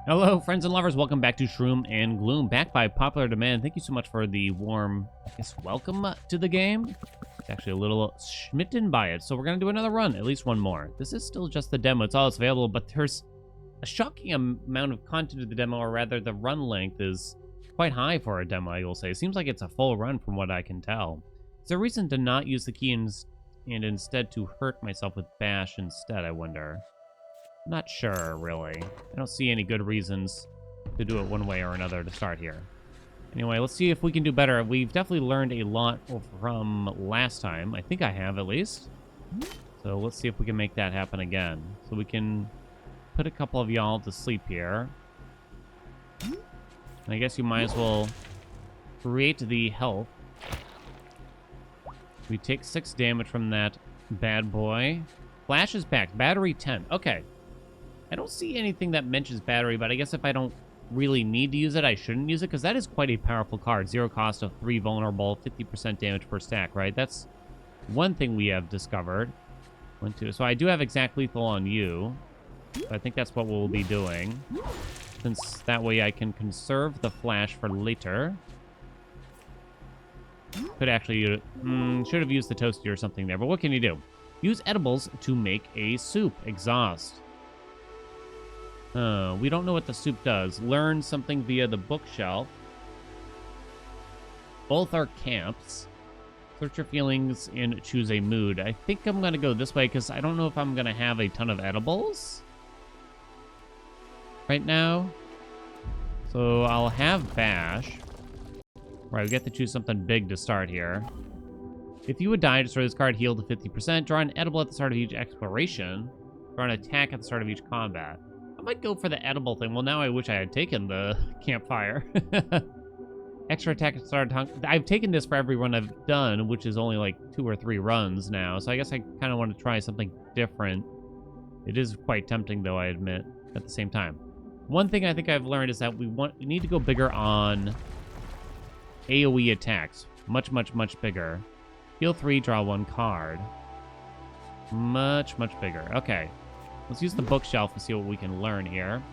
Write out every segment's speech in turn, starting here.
Hello, friends and lovers. Welcome back to Shroom and Gloom. Back by popular demand. Thank you so much for the warm, welcome to the game. It's actually a little smitten by it, so we're going to do another run, at least one more. This is still just the demo. It's all that's available, but there's a shocking amount of content to the demo, or rather, the run length is quite high for a demo, I will say. It seems like it's a full run from what I can tell. Is there a reason to not use the key and instead to hurt myself with bash instead, I wonder? Not sure, really. I don't see any good reasons to do it one way or another to start here. Anyway, let's see if we can do better. We've definitely learned a lot from last time. I think I have, at least. So let's see if we can make that happen again. So we can put a couple of y'all to sleep here. And I guess you might as well create the health. We take 6 damage from that bad boy. Flash is back. Battery 10. Okay. I don't see anything that mentions battery, but I guess if I don't really need to use it, I shouldn't use it, because that is quite a powerful card. 0 cost of 3 vulnerable, 50% damage per stack, right? That's one thing we have discovered. 1, 2. So I do have exact lethal on you. So I think that's what we'll be doing, since that way I can conserve the flash for later. Could actually, should have used the toasty or something there, but what can you do? Use edibles to make a soup. Exhaust. We don't know what the soup does. Learn something via the bookshelf. Both are camps. Search your feelings and choose a mood. I think I'm going to go this way because I don't know if I'm going to have a ton of edibles right now. So I'll have bash. Right, we get to choose something big to start here. If you would die, destroy this card, heal to 50%. Draw an edible at the start of each exploration. Draw an attack at the start of each combat. I might go for the edible thing. Well, now I wish I had taken the campfire. Extra attack at the start of I've taken this for every run I've done, which is only like 2 or 3 runs now. So I guess I kind of want to try something different. It is quite tempting, though, I admit, at the same time. One thing I think I've learned is that we need to go bigger on AoE attacks. Much, much, much bigger. Heal 3, draw 1 card. Much, much bigger. Okay. Let's use the bookshelf and see what we can learn here.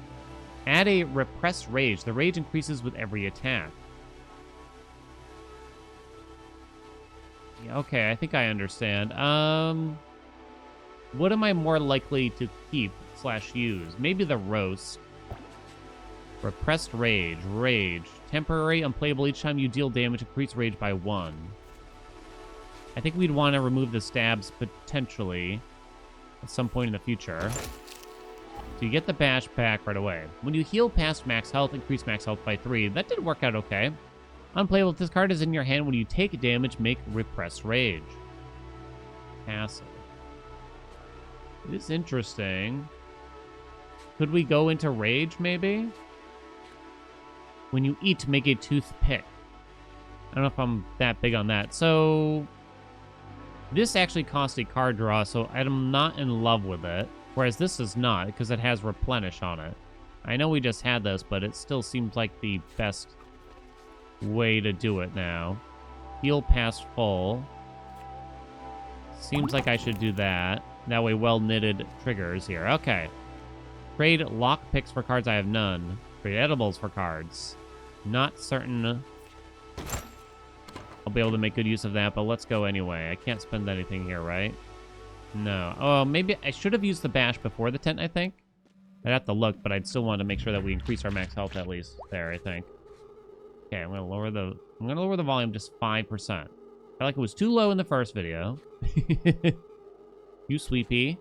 Add a repressed rage. The rage increases with every attack. Yeah, okay, I think I understand. What am I more likely to keep / use? Maybe the roast. Repressed rage. Rage. Temporary, unplayable. Each time you deal damage, increase rage by 1. I think we'd want to remove the stabs potentially at some point in the future. So you get the bash back right away. When you heal past max health, increase max health by 3. That did work out okay. Unplayable. If this card is in your hand when you take damage, make repress rage. Passive. It is interesting. Could we go into rage, maybe? When you eat, make a toothpick. I don't know if I'm that big on that. So this actually costs a card draw, so I'm not in love with it. Whereas this is not, because it has replenish on it. I know we just had this, but it still seems like the best way to do it now. Heal past full. Seems like I should do that. That way well-knitted triggers here. Okay. Trade lock picks for cards I have none. Trade edibles for cards. Not certain I'll be able to make good use of that, but let's go anyway. I can't spend anything here, right? No. Oh, maybe I should have used the bash before the tent, I think. I'd have to look, but I'd still want to make sure that we increase our max health at least there, I think. Okay, I'm gonna lower the volume just 5%. I felt like it was too low in the first video. You sweepy.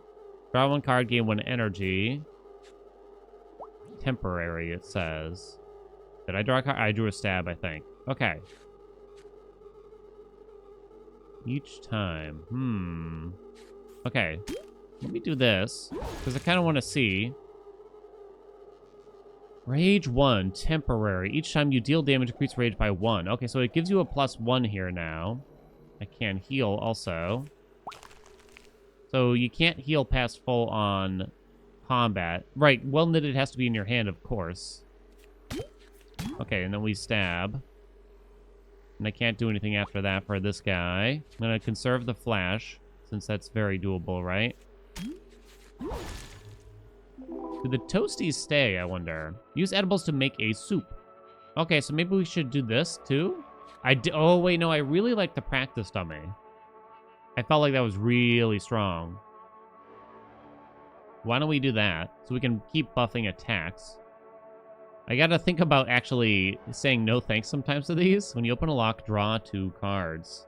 Draw 1 card, gain 1 energy. Temporary, it says. Did I draw a card? I drew a stab, I think. Okay. Each time. Okay. Let me do this, because I kind of want to see. Rage 1, temporary. Each time you deal damage, increase rage by 1. Okay, so it gives you a +1 here now. I can heal also. So you can't heal past full on combat. Right, well-knitted has to be in your hand, of course. Okay, and then we stab. And I can't do anything after that for this guy. I'm going to conserve the flash, since that's very doable, right? Do the toasties stay, I wonder? Use edibles to make a soup. Okay, so maybe we should do this, too? Oh, wait, no, I really like the practice dummy. I felt like that was really strong. Why don't we do that? So we can keep buffing attacks. I gotta think about actually saying no thanks sometimes to these. When you open a lock, draw 2 cards.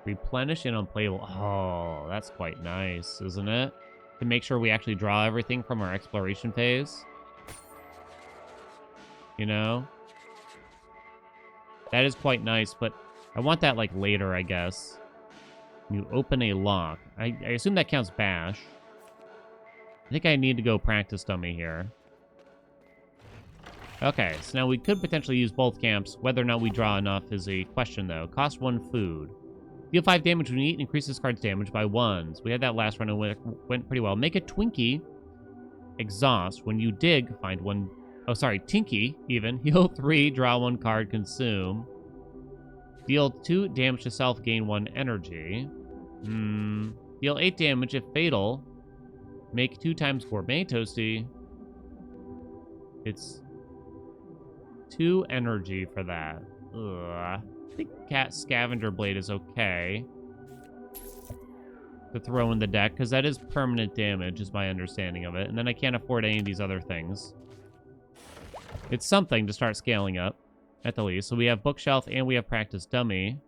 Replenish and unplayable. Oh, that's quite nice, isn't it? To make sure we actually draw everything from our exploration phase. You know? That is quite nice, but I want that, like, later, I guess. You open a lock. I assume that counts bash. I think I need to go practice dummy here. Okay, so now we could potentially use both camps. Whether or not we draw enough is a question, though. Cost 1 food. Deal 5 damage when you eat and increase this card's damage by 1s. We had that last run and it went pretty well. Make a Twinkie. Exhaust. When you dig, find 1... Oh, sorry, Tinky, even. Heal 3, draw 1 card, consume. Deal 2 damage to self, gain 1 energy. Deal 8 damage if fatal. Make 2 times gourmet toasty. It's 2 energy for that. Ugh. I think Cat Scavenger Blade is okay to throw in the deck, because that is permanent damage, is my understanding of it. And then I can't afford any of these other things. It's something to start scaling up, at the least. So we have Bookshelf and we have Practice Dummy.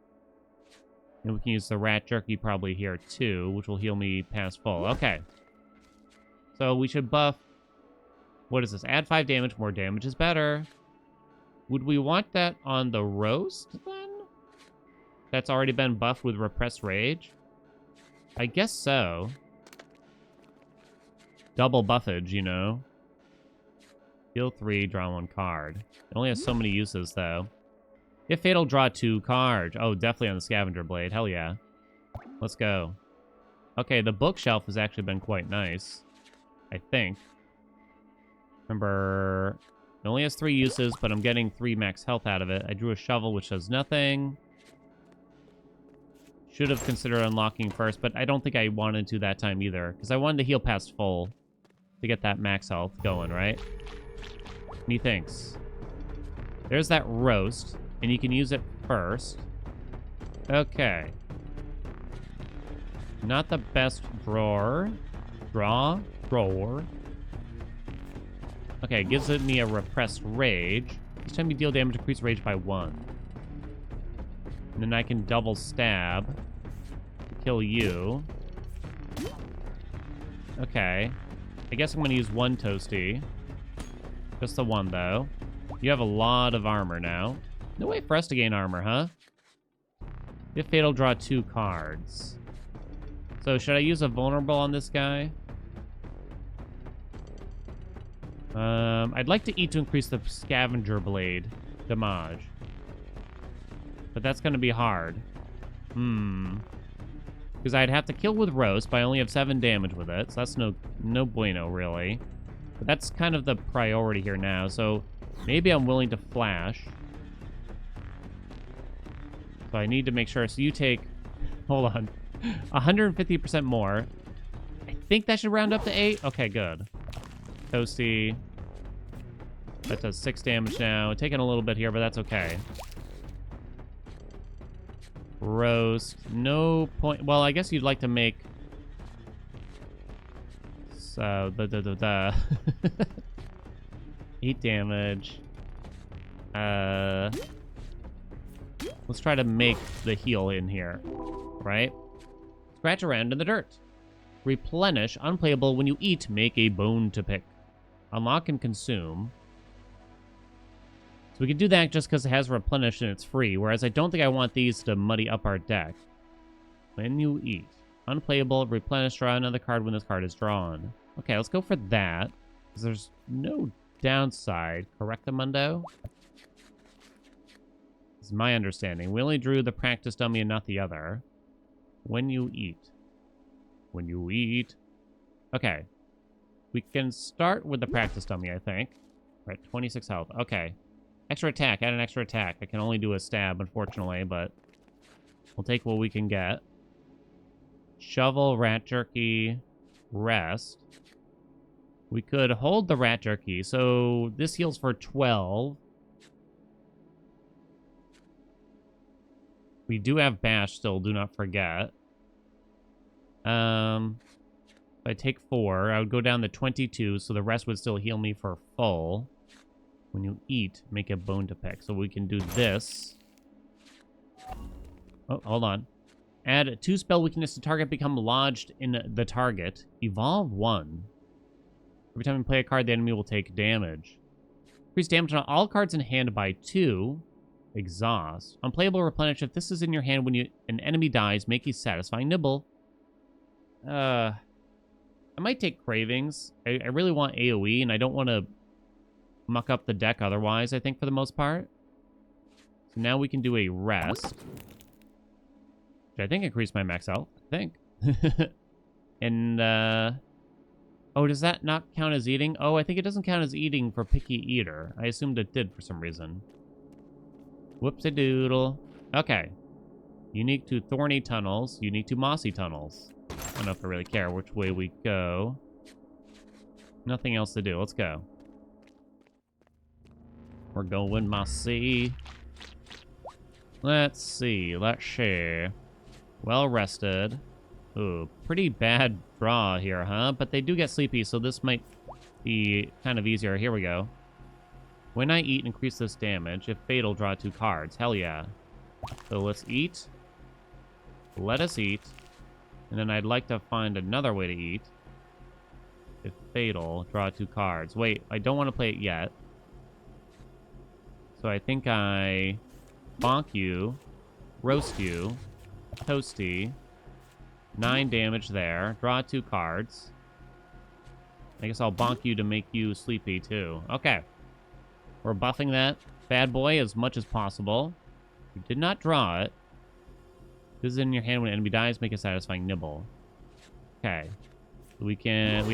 And we can use the Rat Jerky probably here, too, which will heal me past full. Okay. So we should buff... What is this? Add 5 damage. More damage is better. Would we want that on the Roast, then? That's already been buffed with Repressed Rage? I guess so. Double buffage, you know. Deal 3, draw 1 card. It only has so many uses, though. If fatal, draw 2 cards. Oh, definitely on the Scavenger Blade. Hell yeah. Let's go. Okay, the Bookshelf has actually been quite nice. I think. Remember, it only has 3 uses, but I'm getting 3 max health out of it. I drew a shovel, which does nothing. Should have considered unlocking first, but I don't think I wanted to that time either, because I wanted to heal past full to get that max health going, right? Methinks. There's that Roast, and you can use it first. Okay. Not the best drawer. Drawer. Okay, it gives me a Repressed Rage. Each time you deal damage, increase rage by 1. And then I can double stab to kill you. Okay. I guess I'm going to use 1 toasty. Just the 1, though. You have a lot of armor now. No way for us to gain armor, huh? If fatal, draw 2 cards. So should I use a vulnerable on this guy? I'd like to eat to increase the Scavenger Blade damage. But that's going to be hard. Because I'd have to kill with Roast, but I only have 7 damage with it. So that's no bueno, really. But that's kind of the priority here now. So maybe I'm willing to flash. So I need to make sure. So you take... Hold on. 150% more. I think that should round up to 8. Okay, good. Toasty. That does 6 damage now. Taking a little bit here, but that's okay. Roast. No point. Well, I guess you'd like to make... So, 8 damage. Let's try to make the heal in here. Right? Scratch around in the dirt. Replenish. Unplayable when you eat. Make a bone to pick. Unlock and consume. So we can do that just because it has replenish and it's free, whereas I don't think I want these to muddy up our deck. When you eat. Unplayable, replenish, draw another card when this card is drawn. Okay, let's go for that. Because there's no downside. Correct, Amundo? This is my understanding. We only drew the practice dummy and not the other. When you eat. When you eat. Okay. We can start with the practice dummy, I think. We're at 26 health. Okay. Extra attack. Add an extra attack. I can only do a stab, unfortunately, but we'll take what we can get. Shovel, Rat Jerky, Rest. We could hold the rat jerky. So this heals for 12. We do have bash still, do not forget. If I take 4, I would go down to 22, so the rest would still heal me for full. When you eat, make a bone to pick. So we can do this. Oh, hold on. Add 2 spell weakness to target, become lodged in the target. Evolve 1. Every time you play a card, the enemy will take damage. Increase damage on all cards in hand by 2. Exhaust. Unplayable replenish. If this is in your hand when an enemy dies, make a satisfying nibble. I might take Cravings. I really want AoE, and I don't want to muck up the deck otherwise, I think, for the most part. So now we can do a rest. Which I think increased my max health. I think. And, oh, does that not count as eating? Oh, I think it doesn't count as eating for Picky Eater. I assumed it did for some reason. Whoopsie-doodle. Okay. Unique to Thorny Tunnels. Unique to Mossy Tunnels. I don't know if I really care which way we go. Nothing else to do. Let's go. We're going mossy. Let's see. Let's share. Well rested. Ooh, pretty bad draw here, huh? But they do get sleepy, so this might be kind of easier. Here we go. When I eat, increase this damage. If fatal, draw 2 cards. Hell yeah. So let's eat. Let us eat. And then I'd like to find another way to eat. If fatal, draw 2 cards. Wait, I don't want to play it yet. So I think I bonk you, roast you, toasty, 9 damage there. Draw 2 cards. I guess I'll bonk you to make you sleepy too. Okay. We're buffing that bad boy as much as possible. You did not draw it. This is in your hand when an enemy dies. Make a satisfying nibble. Okay. So we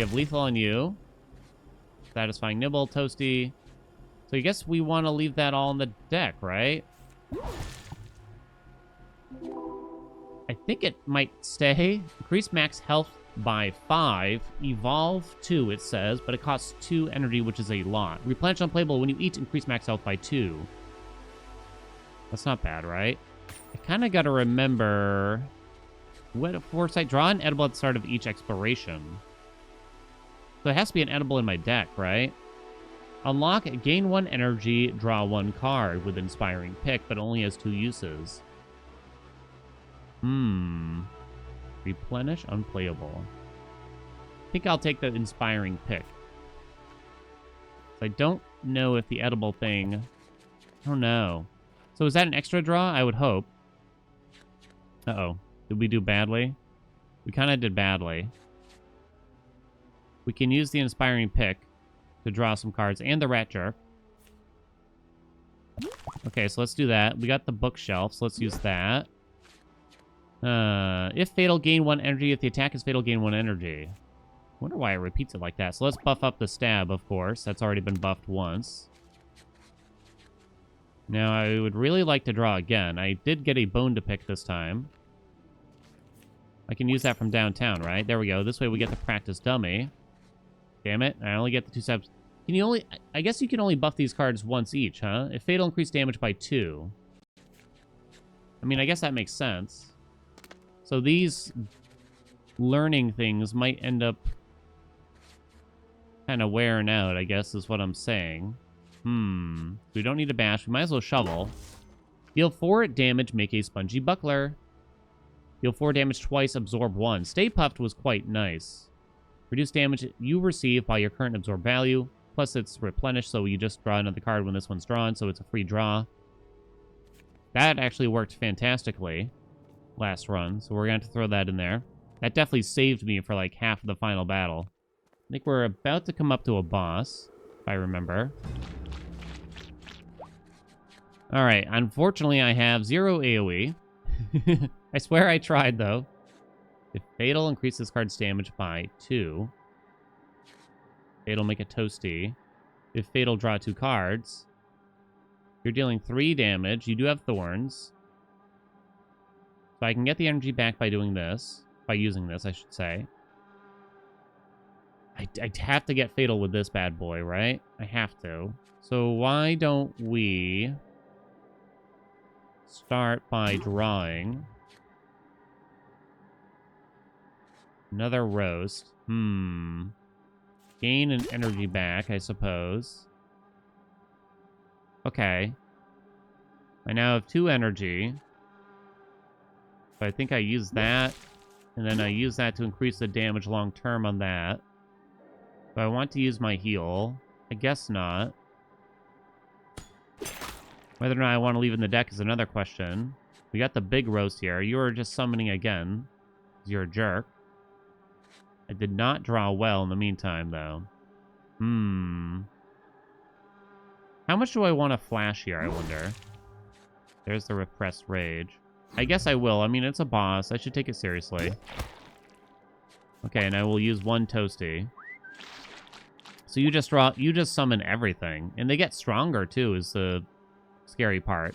have lethal on you. Satisfying nibble, toasty. So I guess we want to leave that all on the deck, right? I think it might stay. Increase max health by 5. Evolve 2, it says, but it costs 2 energy, which is a lot. Replenish unplayable. When you eat, increase max health by 2. That's not bad, right? I kind of got to remember... What foresight? Draw an edible at the start of each exploration. So it has to be an edible in my deck, right? Unlock, gain 1 energy, draw 1 card with Inspiring Pick, but only has 2 uses. Replenish unplayable. I think I'll take the Inspiring Pick. I don't know if the edible thing... I don't know. So is that an extra draw? I would hope. Uh-oh. Did we do badly? We kind of did badly. We can use the Inspiring Pick to draw some cards and the Rat Jerk. Okay, so let's do that. We got the bookshelf, so let's use that. If fatal, gain 1 energy. If the attack is fatal, gain 1 energy. Wonder why it repeats it like that. So let's buff up the stab, of course. That's already been buffed once. Now, I would really like to draw again. I did get a bone to pick this time. I can use that from downtown, right? There we go. This way we get the practice dummy. Damn it. I only get the 2 stabs. Can you only... I guess you can only buff these cards once each, huh? If fatal, increase damage by 2. I mean, I guess that makes sense. So these learning things might end up kind of wearing out, I guess, is what I'm saying. We don't need a bash. We might as well shovel. Deal 4 damage, make a spongy buckler. Deal 4 damage twice, absorb 1. Stay Puffed was quite nice. Reduce damage you receive by your current absorb value. Plus it's replenished, so you just draw another card when this one's drawn, so it's a free draw. That actually worked fantastically last run, so we're going to have to throw that in there. That definitely saved me for like half of the final battle. I think we're about to come up to a boss, if I remember. Alright, unfortunately I have 0 AoE. I swear I tried, though. If fatal, increase this card's damage by 2. Fatal, make a toasty. If fatal, draw 2 cards. You're dealing 3 damage. You do have thorns. So I can get the energy back by doing this. By using this, I should say. I have to get fatal with this bad boy, right? I have to. So why don't we start by drawing another roast? Gain an energy back, I suppose. Okay. I now have 2 energy. So I think I use that, and then I use that to increase the damage long term on that. Do I want to use my heal? I guess not. Whether or not I want to leave in the deck is another question. We got the big roast here. You are just summoning again. You're a jerk. I did not draw well in the meantime, though. How much do I want to flash here, I wonder? There's the repressed rage. I guess I will. I mean, it's a boss. I should take it seriously. Okay, and I will use 1 toasty. So you just summon everything. And they get stronger, too, is the scary part.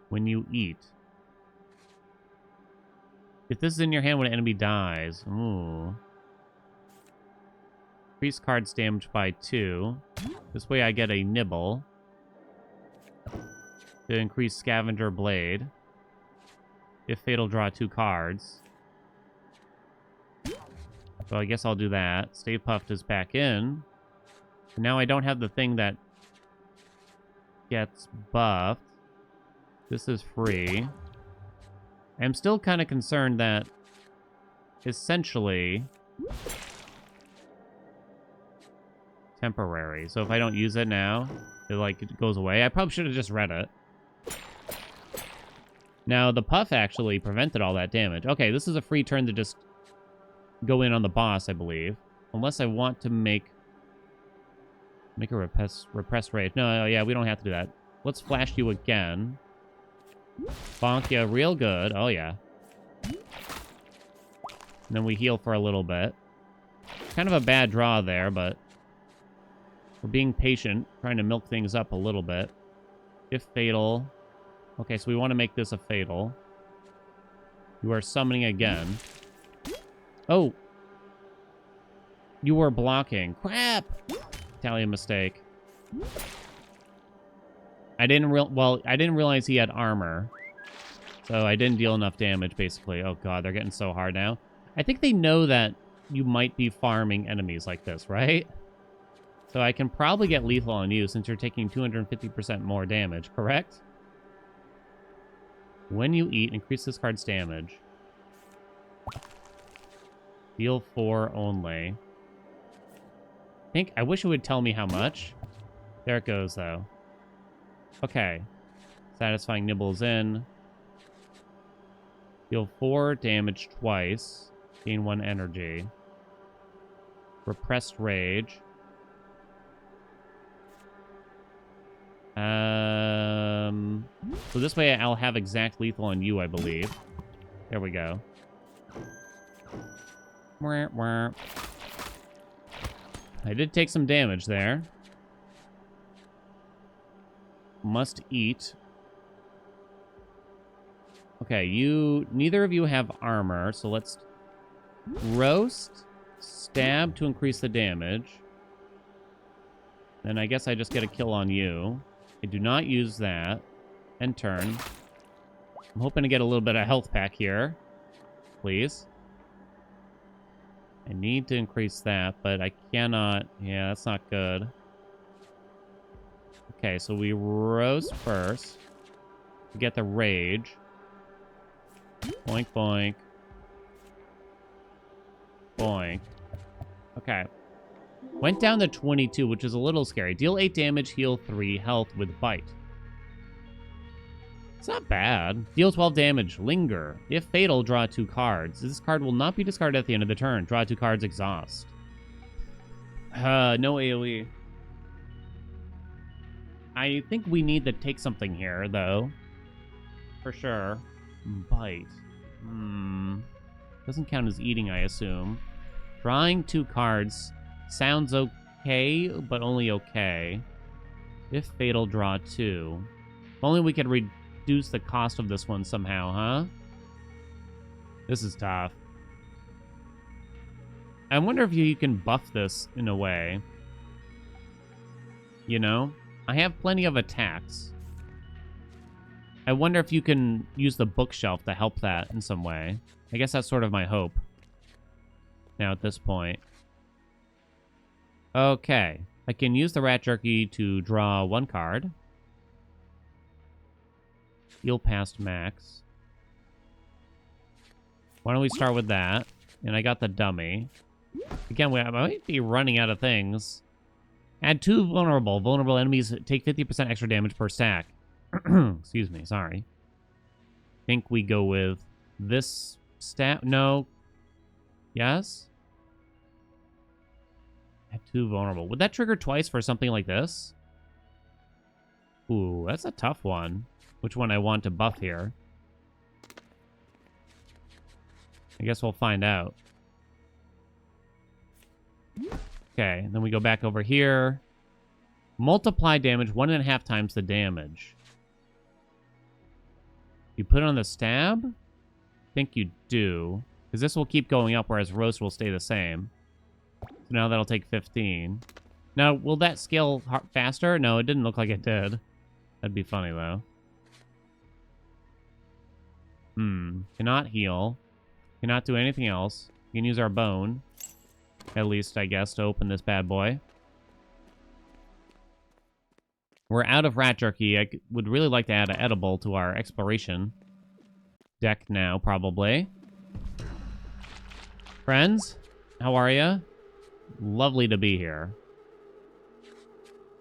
When you eat. If this is in your hand when an enemy dies. Ooh. Increase cards damage by 2. This way I get a nibble. To increase Scavenger Blade. If fatal, draw 2 cards. So I guess I'll do that. Stay Puffed is back in. And now I don't have the thing that gets buffed. This is free. I'm still kind of concerned that essentially temporary. So if I don't use it now, it goes away. I probably should have just read it. Now, the Puff actually prevented all that damage. Okay, this is a free turn to just go in on the boss, I believe. Unless I want to make a repress rage. No, yeah, we don't have to do that. Let's flash you again. Bonk you real good. Oh, yeah. And then we heal for a little bit. Kind of a bad draw there, but we're being patient, trying to milk things up a little bit. If fatal... Okay, so we want to make this a fatal. You are summoning again. Oh! You were blocking. Crap! Italian mistake. I didn't realize he had armor. So I didn't deal enough damage, basically. Oh god, they're getting so hard now. I think they know that you might be farming enemies like this, right? So I can probably get lethal on you since you're taking 250% more damage, correct? When you eat, increase this card's damage. Deal 4 only. I wish it would tell me how much. There it goes, though. Okay. Satisfying nibbles in. Deal 4 damage twice. Gain 1 energy. Repressed rage. So this way I'll have exact lethal on you, I believe. There we go. I did take some damage there. Must eat. Okay, neither of you have armor, so let's roast, stab to increase the damage. Then I guess I just get a kill on you. I do not use that. End turn. I'm hoping to get a little bit of health back here. Please. I need to increase that, but I cannot... Yeah, that's not good. Okay, so we roast first. To get the rage. Boink, boink. Boink. Okay. Went down to 22, which is a little scary. Deal 8 damage, heal 3, health with bite. It's not bad. Deal 12 damage, linger. If fatal, draw 2 cards. This card will not be discarded at the end of the turn. Draw 2 cards, exhaust. No AoE. I think we need to take something here, though. For sure. Bite. Doesn't count as eating, I assume. Drawing 2 cards sounds okay, but only okay. If fatal, draw 2. If only we could reduce the cost of this one somehow, huh? This is tough. I wonder if you can buff this in a way. You know? I have plenty of attacks. I wonder if you can use the bookshelf to help that in some way. I guess that's sort of my hope. Now at this point. Okay. I can use the rat jerky to draw one card. Heal past max. Why don't we start with that? And I got the dummy. Again, I might be running out of things. Add 2 vulnerable. Vulnerable enemies take 50% extra damage per stack. Excuse me, sorry. Think we go with this stat. No. Yes? Add 2 vulnerable. Would that trigger twice for something like this? Ooh, that's a tough one. Which one I want to buff here? I guess we'll find out. Okay, then we go back over here. Multiply damage 1.5 times the damage. You put on the stab? I think you do. Because this will keep going up, whereas roast will stay the same. So now that'll take 15. Now, will that scale faster? No, it didn't look like it did. That'd be funny, though. Cannot heal. Cannot do anything else. We can use our bone. At least, I guess, to open this bad boy. We're out of rat jerky. I would really like to add an edible to our exploration deck now, probably. Friends, how are you? Lovely to be here.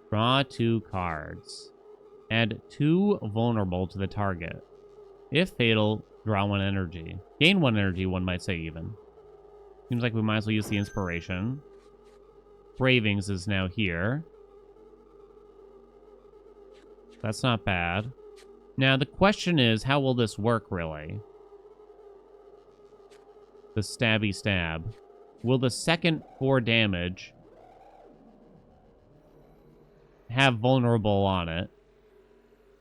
Draw 2 cards. Add 2 vulnerable to the target. If fatal, draw 1 energy. Gain 1 energy, one might say even. Seems like we might as well use the inspiration. Bravings is now here. That's not bad. Now, the question is, how will this work, really? The stabby stab. Will the second 4 damage have vulnerable on it?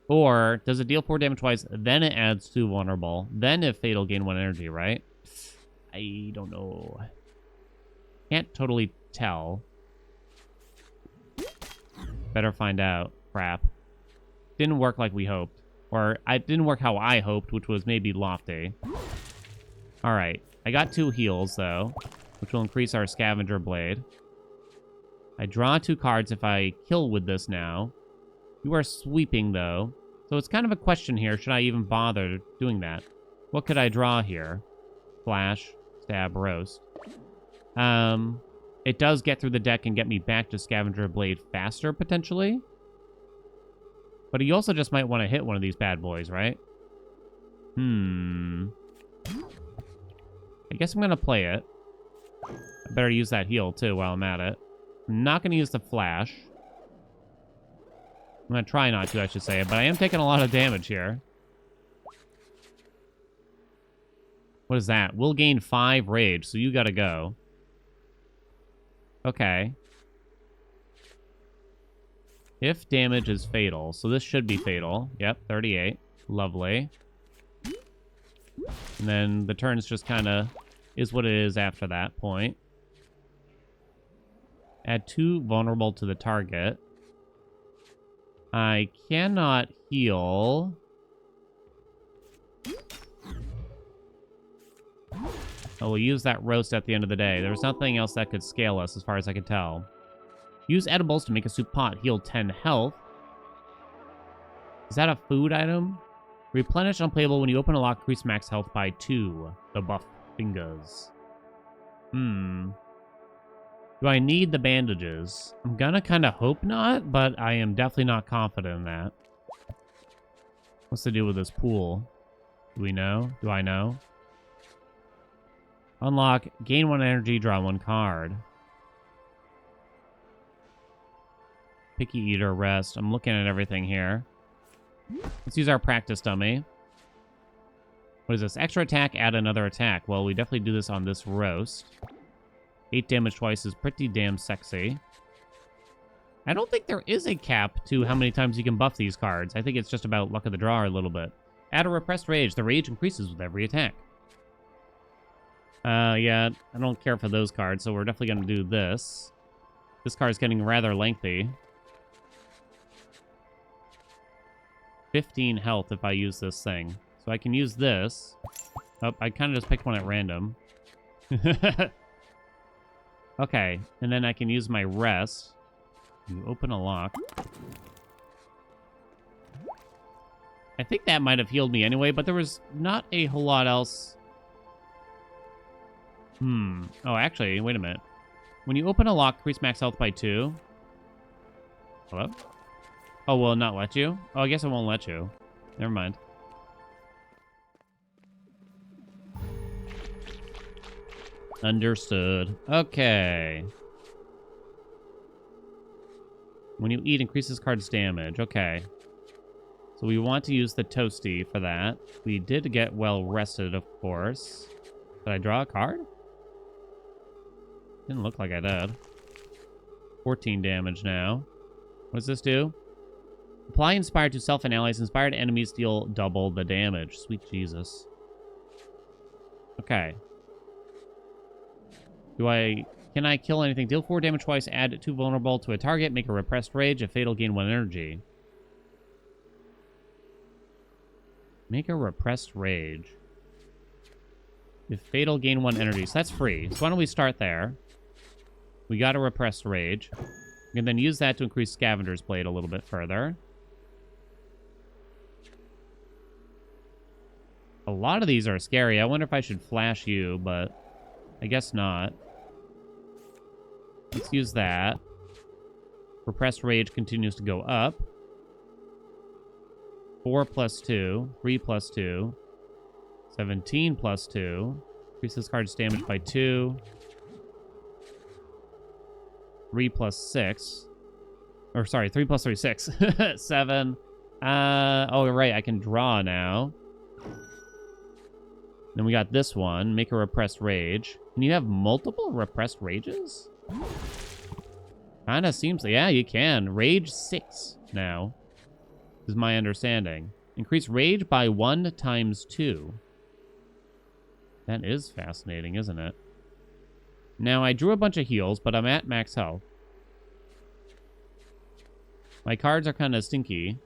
Or does it deal 4 damage twice, then it adds 2 vulnerable, then if fatal, gain 1 energy, right? I don't know. Can't totally tell. Better find out. Crap. Didn't work like we hoped. Or, it didn't work how I hoped, which was maybe lofty. Alright. I got 2 heals, though, which will increase our scavenger blade. I draw 2 cards if I kill with this now. You are sweeping, though. So it's kind of a question here. Should I even bother doing that? What could I draw here? Flash, stab, roast. It does get through the deck and get me back to Scavenger Blade faster, potentially. But you also just might want to hit one of these bad boys, right? I guess I'm going to play it. I better use that heal, too, while I'm at it. I'm not going to use the flash. I'm going to try not to, I should say, but I am taking a lot of damage here. What is that? We'll gain 5 rage, so you gotta go. Okay. If damage is fatal, so this should be fatal. Yep, 38. Lovely. And then the turns just kind of is what it is after that point. Add 2 vulnerable to the target. I cannot heal. Oh, we'll use that roast at the end of the day. There's nothing else that could scale us as far as I can tell. Use edibles to make a soup pot. Heal 10 health. Is that a food item? Replenish unplayable when you open a lock. Increase max health by 2. The buff fingers. Do I need the bandages? I'm gonna kind of hope not, but I am definitely not confident in that. What's the deal with this pool? Do we know? Do I know? Unlock. Gain 1 energy, draw 1 card. Picky eater, rest. I'm looking at everything here. Let's use our practice dummy. What is this? Extra attack, add another attack. Well, we definitely do this on this roast. 8 damage twice is pretty damn sexy. I don't think there is a cap to how many times you can buff these cards. I think it's just about luck of the draw a little bit. Add a repressed rage. The rage increases with every attack. Yeah, I don't care for those cards, so we're definitely going to do this. This card's getting rather lengthy. 15 health if I use this thing. So I can use this. Oh, I kind of just picked one at random. Okay, and then I can use my rest. You open a lock. I think that might have healed me anyway, but there was not a whole lot else. Oh, actually, wait a minute. When you open a lock, increase max health by 2. Hello? Oh, will it not let you? Oh, I guess it won't let you. Never mind. Understood. Okay. When you eat, increases card's damage. Okay. So we want to use the Toasty for that. We did get well rested, of course. Did I draw a card? Didn't look like I did. 14 damage now. What does this do? Apply Inspired to self and allies. Inspired enemies deal double the damage. Sweet Jesus. Okay. Can I kill anything? Deal 4 damage twice. Add 2 vulnerable to a target. Make a repressed rage. If fatal, gain 1 energy. Make a repressed rage. If fatal, gain 1 energy. So that's free. So why don't we start there? We got a repressed rage. We can then use that to increase Scavenger's Blade a little bit further. A lot of these are scary. I wonder if I should flash you, but I guess not. Let's use that. Repressed rage continues to go up. 4 plus 2. 3 plus 2. 17 plus 2. Increases card's damage by 2. 3 plus 6. Or, sorry, 3 plus 3, 6. 7. Oh, right, I can draw now. Then we got this one. Make a repressed rage. Can you have multiple repressed rages? Kinda seems... Yeah, you can. Rage 6 now. Is my understanding. Increase rage by 1 times 2. That is fascinating, isn't it? Now, I drew a bunch of heals, but I'm at max health. My cards are kind of stinky.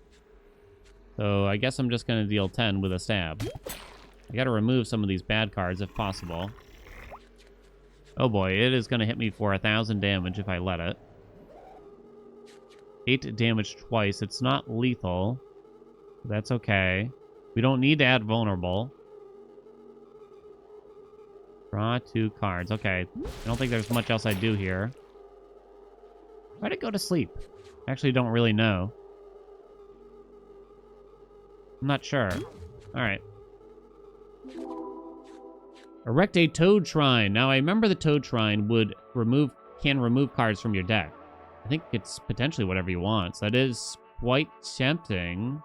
So I guess I'm just going to deal 10 with a stab. I got to remove some of these bad cards if possible. Oh boy, it is going to hit me for 1,000 damage if I let it. 8 damage twice. It's not lethal. That's okay. We don't need to add vulnerable. Draw 2 cards. Okay. I don't think there's much else I do here. Why'd it go to sleep? Actually, don't really know. I'm not sure. Alright. Erect a Toad Shrine. Now, I remember the Toad Shrine can remove cards from your deck. I think it's potentially whatever you want. So that is quite tempting.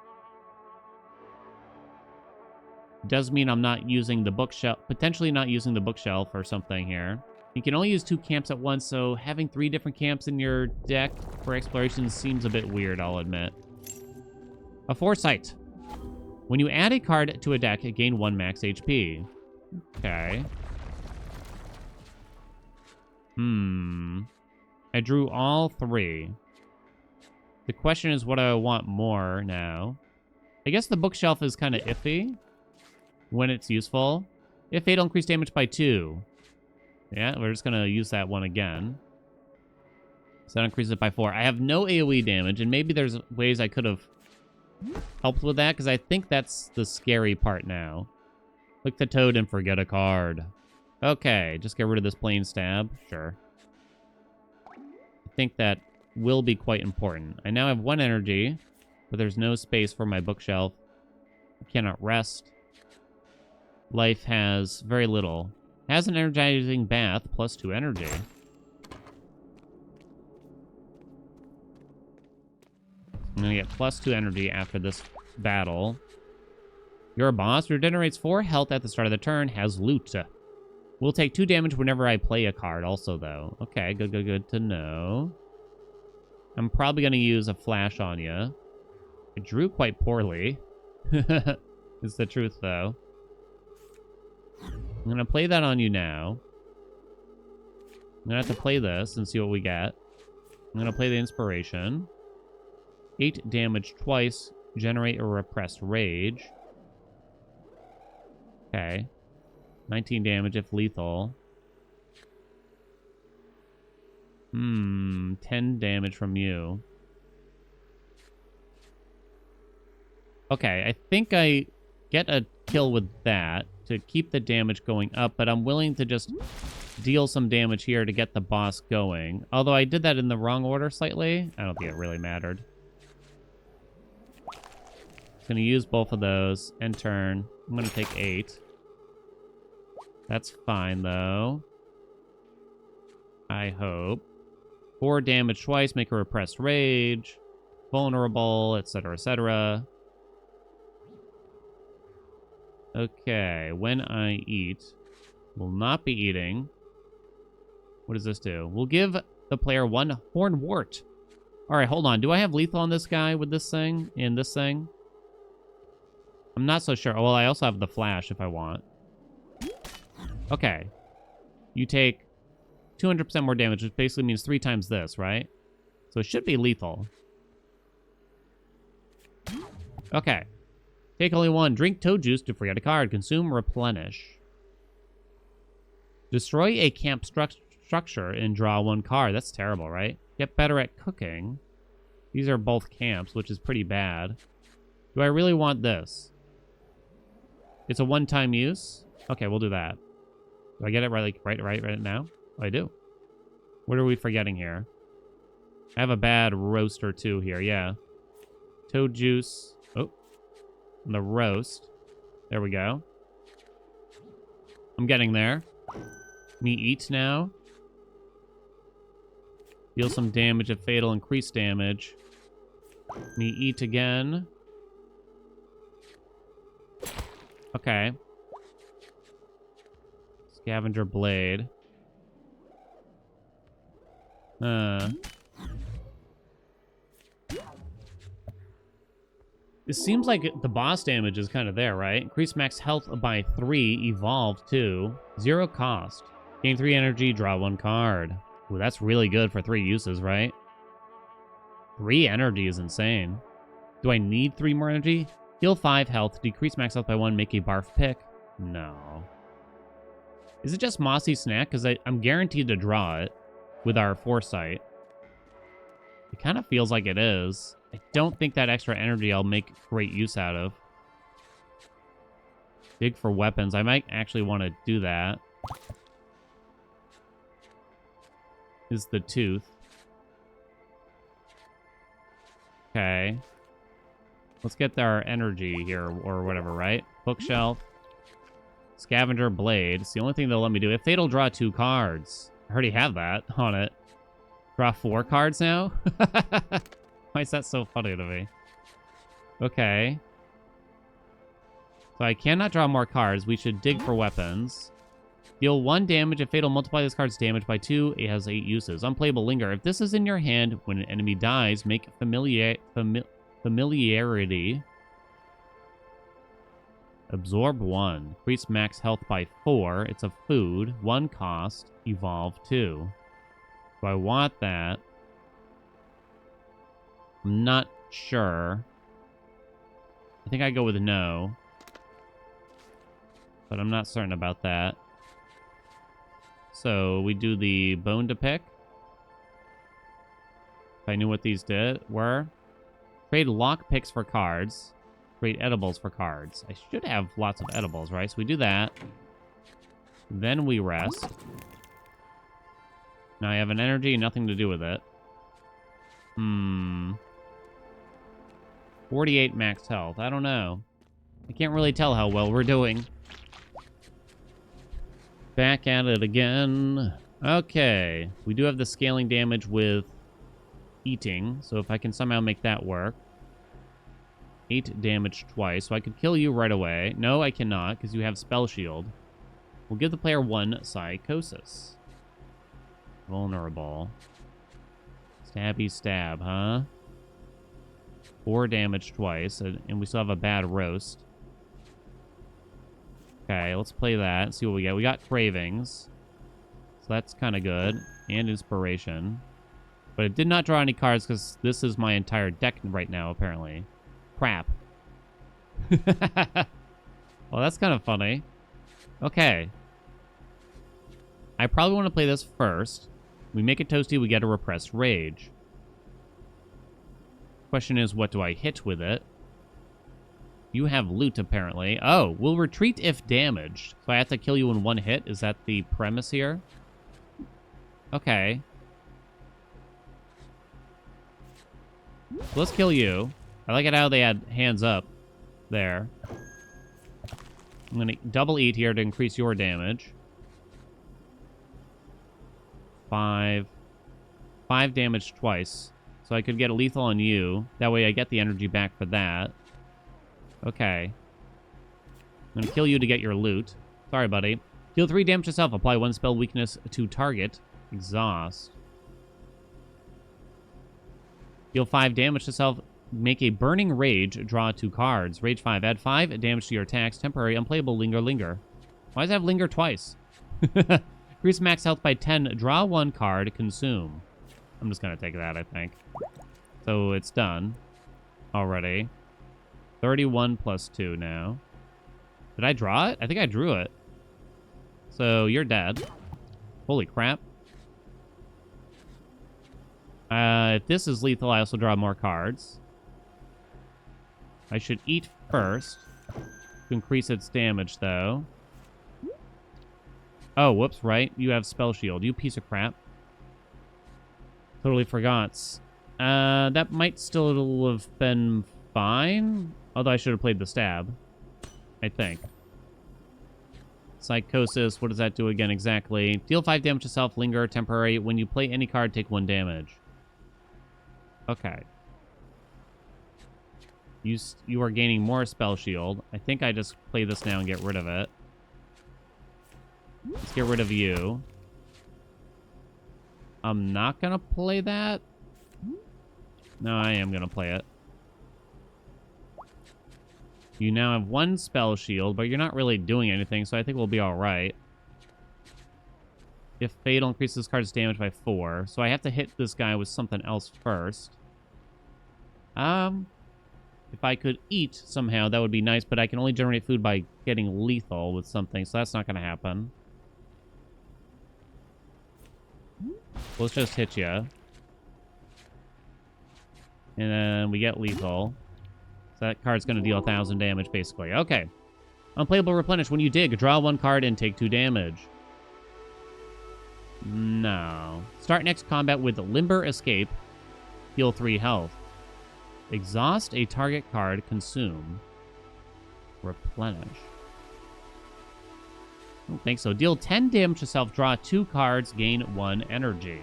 Does mean I'm not using the bookshelf, potentially not using the bookshelf or something here. You can only use 2 camps at once, so having 3 different camps in your deck for exploration seems a bit weird, I'll admit. A Foresight. When you add a card to a deck, gain 1 max HP. Okay. I drew all 3. The question is, what do I want more now? I guess the bookshelf is kind of iffy when it's useful. If fatal, increase damage by 2. Yeah, we're just going to use that one again. So that increases it by 4. I have no AoE damage, and maybe there's ways I could have helped with that, because I think that's the scary part now. Click the toad and forget a card. Okay, just get rid of this plain stab. Sure. I think that will be quite important. I now have 1 energy, but there's no space for my bookshelf. I cannot rest. Life has very little. Has an energizing bath, plus 2 energy. I'm going to get plus 2 energy after this battle. Your boss regenerates 4 health at the start of the turn, has loot. Will take 2 damage whenever I play a card also, though. Okay, good to know. I'm probably going to use a flash on you. I drew quite poorly. Is the truth, though. I'm going to play that on you now. I'm going to have to play this and see what we get. I'm going to play the inspiration. 8 damage twice. Generate a repressed rage. Okay. 19 damage if lethal. 10 damage from you. Okay, I think I get a kill with that to keep the damage going up, but I'm willing to just deal some damage here to get the boss going. Although I did that in the wrong order slightly. I don't think it really mattered. Gonna use both of those. End turn. I'm gonna take 8. That's fine, though. I hope. 4 damage twice, make a repressed rage. Vulnerable, etc., etc. Okay, when I eat, will not be eating. What does this do? We'll give the player 1 horn wart. All right, hold on. Do I have lethal on this guy with this thing? In this thing? I'm not so sure. Oh, well, I also have the flash if I want. Okay. You take 200% more damage, which basically means 3 times this, right? So it should be lethal. Okay. Take only 1. Drink toad juice to free out a card. Consume, replenish. Destroy a camp structure and draw 1 card. That's terrible, right? Get better at cooking. These are both camps, which is pretty bad. Do I really want this? It's a one-time use? Okay, we'll do that. Do I get it right now? Oh, I do. What are we forgetting here? I have a bad roast or 2 here, yeah. Toad juice. Oh. And the roast. There we go. I'm getting there. Me eat now. Deal some damage if fatal, increase damage. Me eat again. Okay. Scavenger blade. It seems like the boss damage is kind of there, right? Increase max health by 3, evolve 2, 0 cost. Gain 3 energy, draw 1 card. Ooh, that's really good for 3 uses, right? 3 energy is insane. Do I need 3 more energy? Heal 5 health, decrease max health by 1, make a barf pick. No. Is it just Mossy Snack? Because I'm guaranteed to draw it with our foresight. It kind of feels like it is. I don't think that extra energy I'll make great use out of. Dig for weapons. I might actually want to do that. Is the tooth. Okay. Let's get our energy here or whatever, right? Bookshelf. Scavenger blade. It's the only thing they'll let me do. If fatal, draw 2 cards. I already have that on it. Draw 4 cards now? Why is that so funny to me? Okay. So I cannot draw more cards. We should dig for weapons. Deal 1 damage. If fatal, multiply this card's damage by 2. It has 8 uses. Unplayable linger. If this is in your hand, when an enemy dies, make familiarity. Absorb 1. Increase max health by 4. It's a food. 1 cost. Evolve 2. Do I want that? I'm not sure. I think I go with no. But I'm not certain about that. So we do the bone to pick. If I knew what these were. Trade lock picks for cards. Trade edibles for cards. I should have lots of edibles, right? So we do that. Then we rest. Now I have an energy, nothing to do with it. 48 max health. I don't know. I can't really tell how well we're doing. Back at it again. Okay. We do have the scaling damage with eating. So if I can somehow make that work. 8 damage twice. So I could kill you right away. No, I cannot because you have spell shield. We'll give the player 1 psychosis. Vulnerable. Stabby stab, huh? 4 damage twice, and we still have a bad roast. Okay, let's play that. See what we get. We got cravings. So that's kind of good. And inspiration. But it did not draw any cards because this is my entire deck right now, apparently. Crap. Well, that's kind of funny. Okay. I probably want to play this first. We make it toasty, we get a repressed rage. Question is, what do I hit with it? You have loot, apparently. Oh, will retreat if damaged. So I have to kill you in one hit? Is that the premise here? Okay. Let's kill you. I like it how they had hands up there. I'm going to double eat here to increase your damage. 5 damage twice. So I could get a lethal on you. That way I get the energy back for that. Okay. I'm going to kill you to get your loot. Sorry, buddy. Deal 3 damage to self. Apply 1 spell weakness to target. Exhaust. Deal 5 damage to self. Make a burning rage. Draw 2 cards. Rage 5. Add 5 damage to your attacks. Temporary. Unplayable. Linger. Why does it have linger twice? Increase max health by 10. Draw 1 card. Consume. I'm just going to take that, I think. So it's done already. 31 plus 2 now. Did I draw it? I think I drew it. So you're dead. Holy crap. If this is lethal, I also draw more cards. I should eat first to increase its damage, though. Oh, whoops, right? You have spell shield. You piece of crap. Totally forgot. That might still have been fine. Although I should have played the stab. I think. Psychosis, what does that do again exactly? Deal 5 damage to self, linger, temporary. When you play any card, take 1 damage. Okay. You are gaining more spell shield. I think I just play this now and get rid of it. Let's get rid of you. I'm not gonna play that. No, I am gonna play it. You now have 1 spell shield, but you're not really doing anything, so I think we'll be alright. If Fatal increases this card's damage by 4, so I have to hit this guy with something else first. If I could eat somehow, that would be nice, but I can only generate food by getting lethal with something, so that's not gonna happen. Let's just hit you. And then we get lethal. So that card's going to deal 1,000 damage, basically. Okay. Unplayable replenish. When you dig, draw 1 card and take 2 damage. No. Start next combat with Limber Escape. Heal 3 health. Exhaust a target card. Consume. Replenish. I don't think so. Deal 10 damage to self. Draw 2 cards. Gain 1 energy.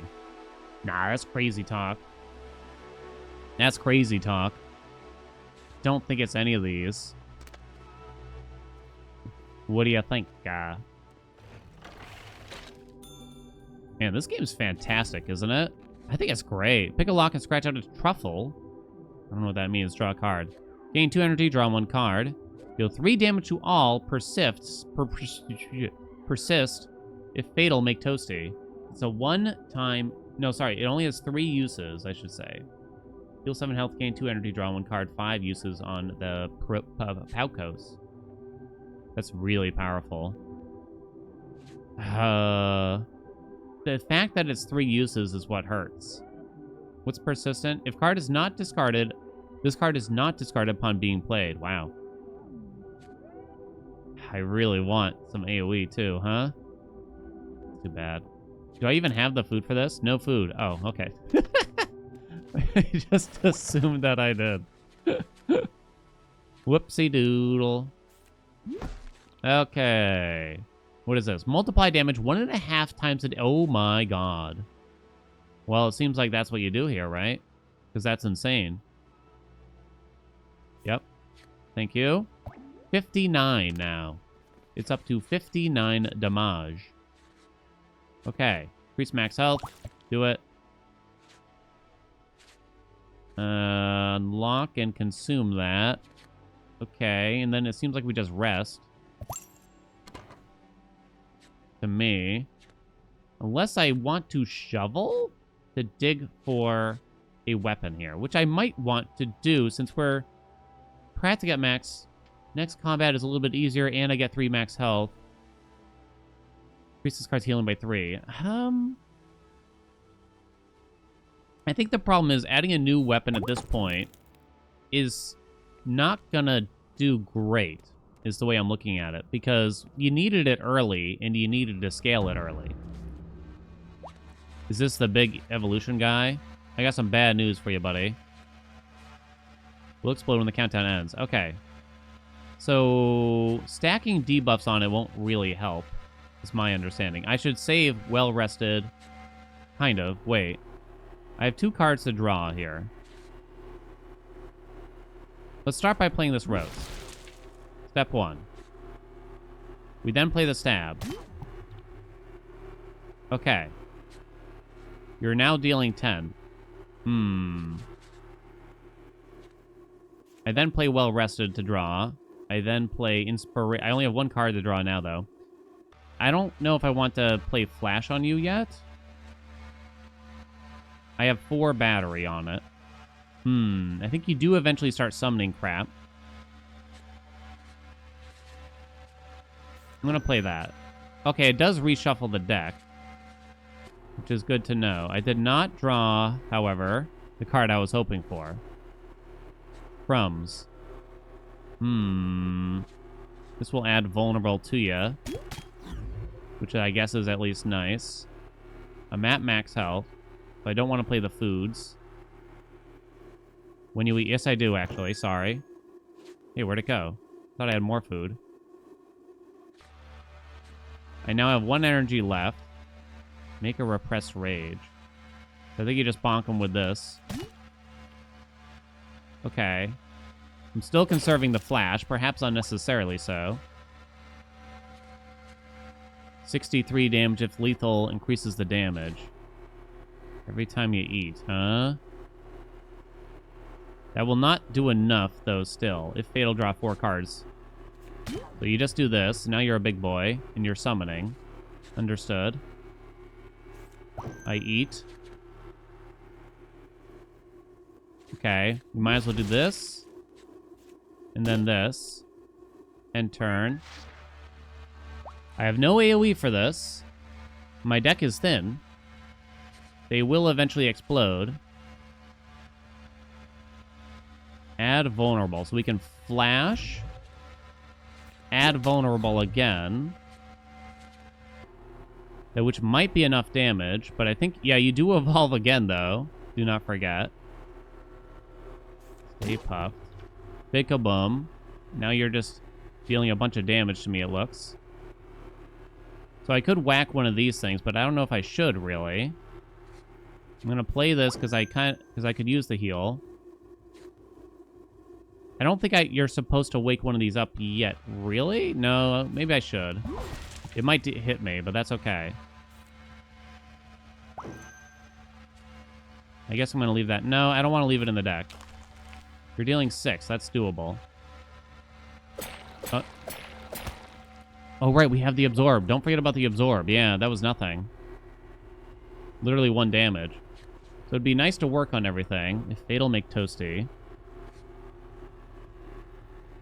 Nah, that's crazy talk. That's crazy talk. Don't think it's any of these. What do you think? Man, this game's fantastic, isn't it? I think it's great. Pick a lock and scratch out a truffle. I don't know what that means. Draw a card. Gain 2 energy, draw 1 card. Deal 3 damage to all. Persist. If fatal, make toasty. It's a 1-time... No, sorry. It only has 3 uses, I should say. Deal 7 health, gain 2 energy, draw 1 card. 5 uses on the Paukos. That's really powerful. The fact that it's 3 uses is what hurts. What's persistent? If card is not discarded, this card is not discarded upon being played. Wow. I really want some AoE too, huh? Too bad. Do I even have the food for this? No food. Oh, okay. I just assumed that I did. Whoopsie doodle. Okay. What is this? Multiply damage 1.5 times it. Oh my god. Well, it seems like that's what you do here, right? Because that's insane. Yep. Thank you. 59 now. It's up to 59 damage. Okay. Increase max health. Do it. Unlock and consume that. Okay, and then it seems like we just rest. to me. Unless I want to shovel to dig for a weapon here, which I might want to do since we're perhaps to get max. Next combat is a little bit easier, and I get 3 max health. Increase this card's healing by 3. I think the problem is adding a new weapon at this point is not gonna do great, is the way I'm looking at it, because you needed it early, and you needed to scale it early. Is this the big evolution guy? I got some bad news for you, buddy. Will explode when the countdown ends. Okay. So, stacking debuffs on it won't really help, is my understanding. I should save well-rested. Kind of. Wait. I have 2 cards to draw here. Let's start by playing this roast. Step 1. We then play the stab. Okay. You're now dealing 10. I then play well rested to draw. I then play inspiration. I only have 1 card to draw now, though. I don't know if I want to play flash on you yet. I have 4 battery on it. I think you do eventually start summoning crap. I'm going to play that. Okay, it does reshuffle the deck, which is good to know. I did not draw, however, the card I was hoping for. Crumbs. This will add vulnerable to you, which I guess is at least nice. I'm at max health, so I don't want to play the foods. When you eat... Yes, I do, actually. Sorry. Hey, where'd it go? Thought I had more food. I now have 1 energy left. Make a repressed rage. So I think you just bonk him with this. Okay. I'm still conserving the flash, perhaps unnecessarily so. 63 damage if lethal increases the damage. Every time you eat, huh? That will not do enough, though, still. If fatal, draw 4 cards. So you just do this. Now you're a big boy, and you're summoning. Understood. I eat. Okay. You might as well do this. And then this. And turn. I have no AoE for this. My deck is thin. They will eventually explode. Add vulnerable. So we can flash. Add vulnerable again. Which might be enough damage. But I think, yeah, you do evolve again, though. Do not forget. Stay puffed. Big kaboom. Now you're just dealing a bunch of damage to me, it looks. So I could whack one of these things, but I don't know if I should, really. I'm going to play this because I could use the heal. I don't think you're supposed to wake one of these up yet. Really? No, maybe I should. It might hit me, but that's okay. I guess I'm going to leave that. No, I don't want to leave it in the deck. You're dealing 6. That's doable. Oh, right. We have the absorb. Don't forget about the absorb. Yeah, that was nothing. Literally 1 damage. So it'd be nice to work on everything. If fatal, make toasty.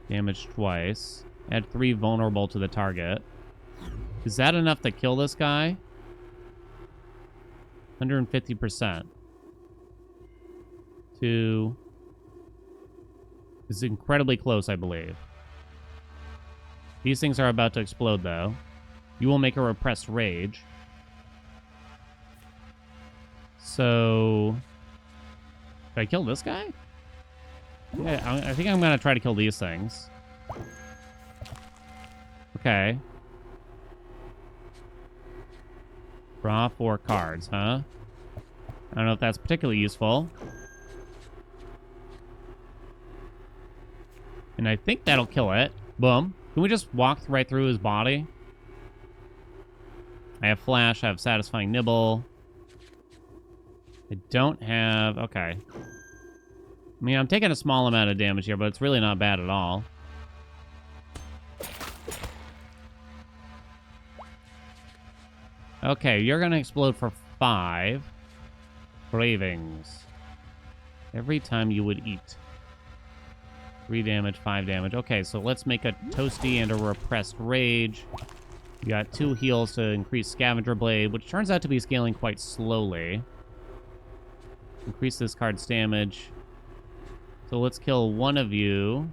Damage twice. Add 3 vulnerable to the target. Is that enough to kill this guy? 150%. 2... This is incredibly close, I believe. These things are about to explode, though. You will make a repressed rage. So... Did I kill this guy? Yeah, I think I'm going to try to kill these things. Okay. Draw 4 cards, huh? I don't know if that's particularly useful. And I think that'll kill it. Boom. Can we just walk right through his body? I have flash. I have satisfying nibble. I don't have... Okay. I mean, I'm taking a small amount of damage here, but it's really not bad at all. Okay, you're gonna explode for 5 cravings. Every time you would eat. 3 damage, 5 damage. Okay, so let's make a Toasty and a Repressed Rage. You got 2 heals to increase Scavenger Blade, which turns out to be scaling quite slowly. Increase this card's damage. So let's kill one of you.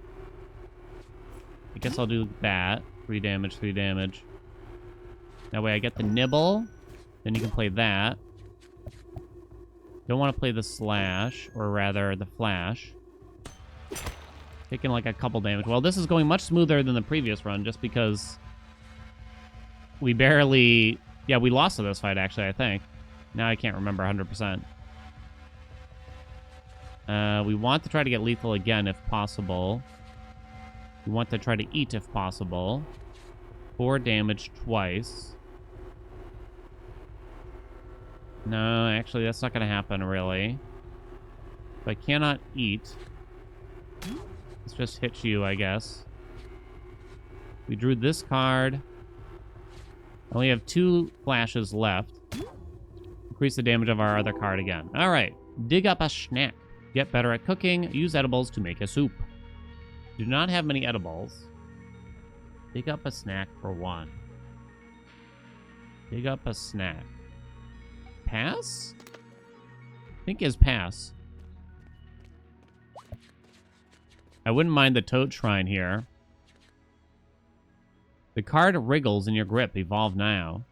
I guess I'll do that. 3 damage, 3 damage. That way I get the Nibble. Then you can play that. Don't want to play the Slash, or rather the Flash. Taking like a couple damage. Well, this is going much smoother than the previous run, just because we barely... Yeah, we lost to this fight, actually, I think. Now I can't remember 100%. We want to try to get lethal again, if possible. We want to try to eat, if possible. 4 damage twice. No, actually, that's not going to happen, really. If I cannot eat... Let's just hit you, I guess. We drew this card. I only have 2 flashes left. Increase the damage of our other card again. All right. Dig up a snack. Get better at cooking. Use edibles to make a soup. Do not have many edibles. Dig up a snack for 1. Dig up a snack. Pass? I think is pass. I wouldn't mind the Toad Shrine here. The card wriggles in your grip. Evolve now.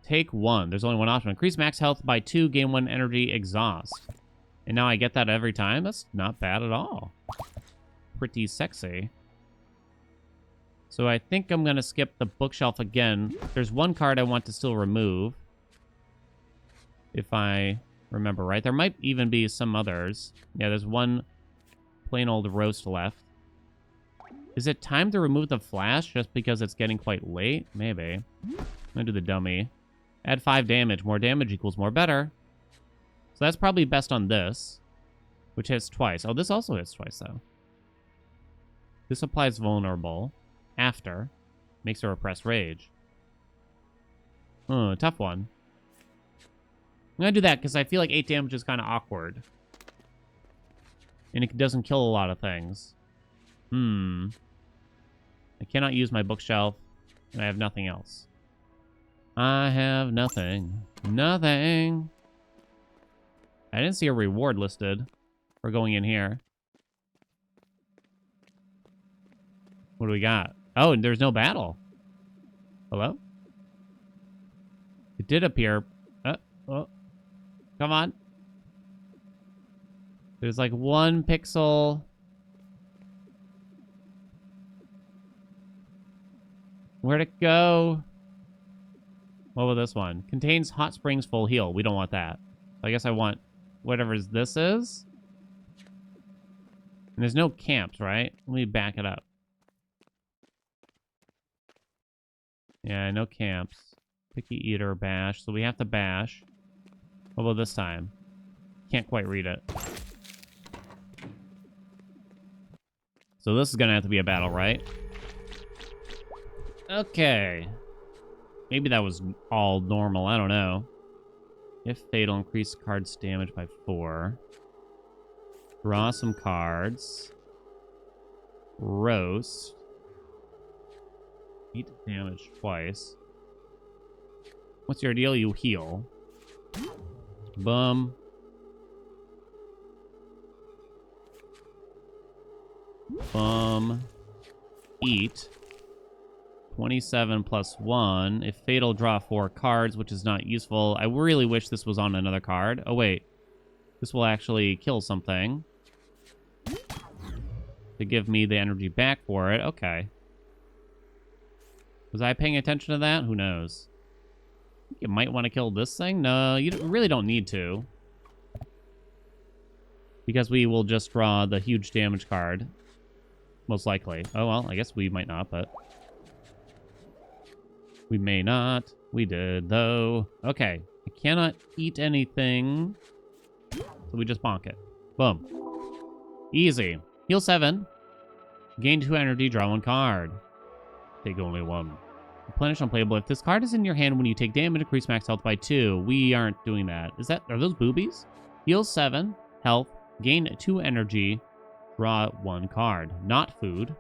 Take 1. There's only one option. Increase max health by 2. Gain 1 energy. Exhaust. And now I get that every time? That's not bad at all. Pretty sexy. So I think I'm going to skip the bookshelf again. There's one card I want to still remove. If I remember right. There might even be some others. Yeah, there's one plain old roast left. Is it time to remove the flash just because it's getting quite late? Maybe. I'm going to do the dummy. Add 5 damage. More damage equals more better. So that's probably best on this, which hits twice. Oh, this also hits twice, though. This applies vulnerable. After. Makes a repressed rage. Tough one. I'm going to do that because I feel like 8 damage is kind of awkward. And it doesn't kill a lot of things. I cannot use my bookshelf. And I have nothing else. I have nothing. Nothing. I didn't see a reward listed for going in here. What do we got? Oh, and there's no battle. Hello? It did appear. Oh. Come on. There's like 1 pixel. Where'd it go? What was this one? Contains hot springs full heal. We don't want that. So I guess I want whatever this is. And there's no camps, right? Let me back it up. Yeah, no camps. Picky eater, bash. So we have to bash. What about this time? Can't quite read it. So this is gonna have to be a battle, right? Okay. Maybe that was all normal. I don't know. If fatal, increase card's damage by 4. Draw some cards. Roast. 8 damage twice. What's your deal? You heal. Boom. Boom. Eat. 27 plus 1. If fatal, draw 4 cards, which is not useful. I really wish this was on another card. Oh, wait. This will actually kill something. To give me the energy back for it. Okay. Was I paying attention to that? Who knows? You might want to kill this thing? No, you really don't need to. Because we will just draw the huge damage card. Most likely. Oh, well, I guess we might not, but... We may not. We did, though. Okay. I cannot eat anything. So we just bonk it. Boom. Easy. Heal 7. Gain 2 energy, draw 1 card. Take only 1. Replenish unplayable. If this card is in your hand when you take damage, increase max health by 2. We aren't doing that. Are those boobies? Heal 7 health, gain 2 energy, draw 1 card. Not food.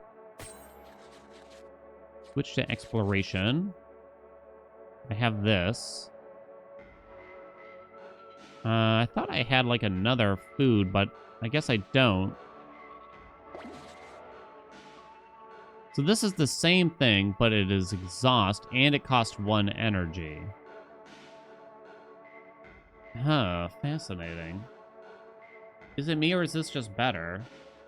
Switch to exploration. I have this. I thought I had like another food, but I guess I don't. So this is the same thing, but it is exhaust, and it costs 1 energy. Huh, fascinating. Is it me, or is this just better?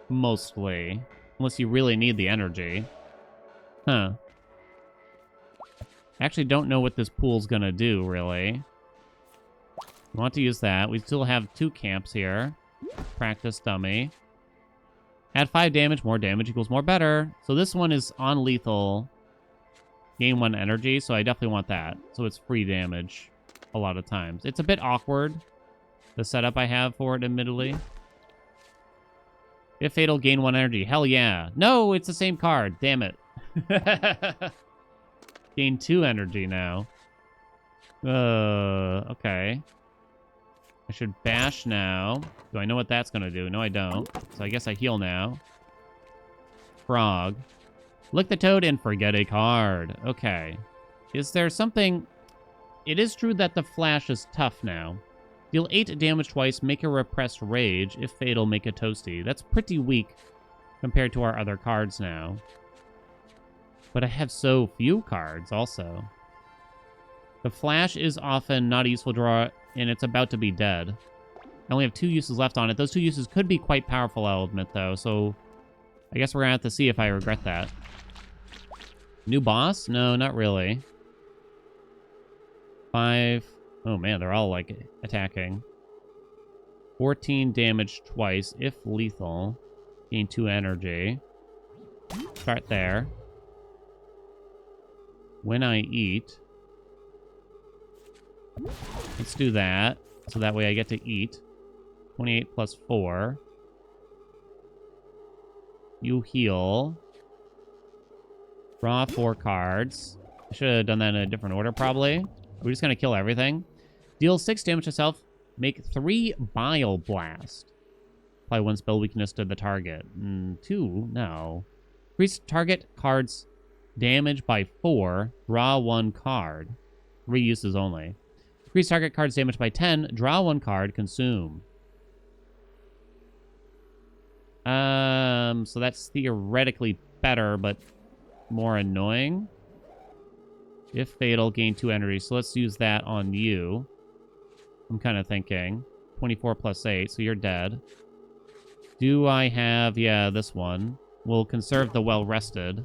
Mostly. Unless you really need the energy. Huh. I actually don't know what this pool's gonna do, really. We want to use that. We still have 2 camps here. Practice dummy. Add 5 damage, more damage equals more better. So this one is on lethal. Gain 1 energy, so I definitely want that. So it's free damage a lot of times. It's a bit awkward, the setup I have for it, admittedly. If fatal, gain 1 energy. Hell yeah. No, it's the same card. Damn it. Gain 2 energy now. Okay. I should bash now. Do I know what that's going to do? No, I don't. So I guess I heal now. Frog. Lick the toad and forget a card. Okay. Is there something... It is true that the flash is tough now. Deal 8 damage twice, make a repressed rage. If fatal, make a toasty. That's pretty weak compared to our other cards now. But I have so few cards also. The flash is often not a useful draw, and it's about to be dead. I only have 2 uses left on it. Those 2 uses could be quite powerful, I'll admit, though. So I guess we're going to have to see if I regret that. New boss? No, not really. 5. Oh, man, they're all, like, attacking. 14 damage twice, if lethal. Gain 2 energy. Start there. When I eat... Let's do that. So that way I get to eat. 28 plus 4. You heal. Draw 4 cards. I should have done that in a different order, probably. We're just going to kill everything. Deal 6 damage to self. Make 3 Bile Blast. Apply 1 spell weakness to the target. 2? No. Increase target card's damage by 4. Draw 1 card. 3 uses only. Increase target card's damage by 10. Draw 1 card. Consume. So that's theoretically better, but more annoying. If fatal, gain 2 energy. So let's use that on you. I'm kind of thinking. 24 plus 8, so you're dead. Do I have... Yeah, this one. We'll conserve the well-rested.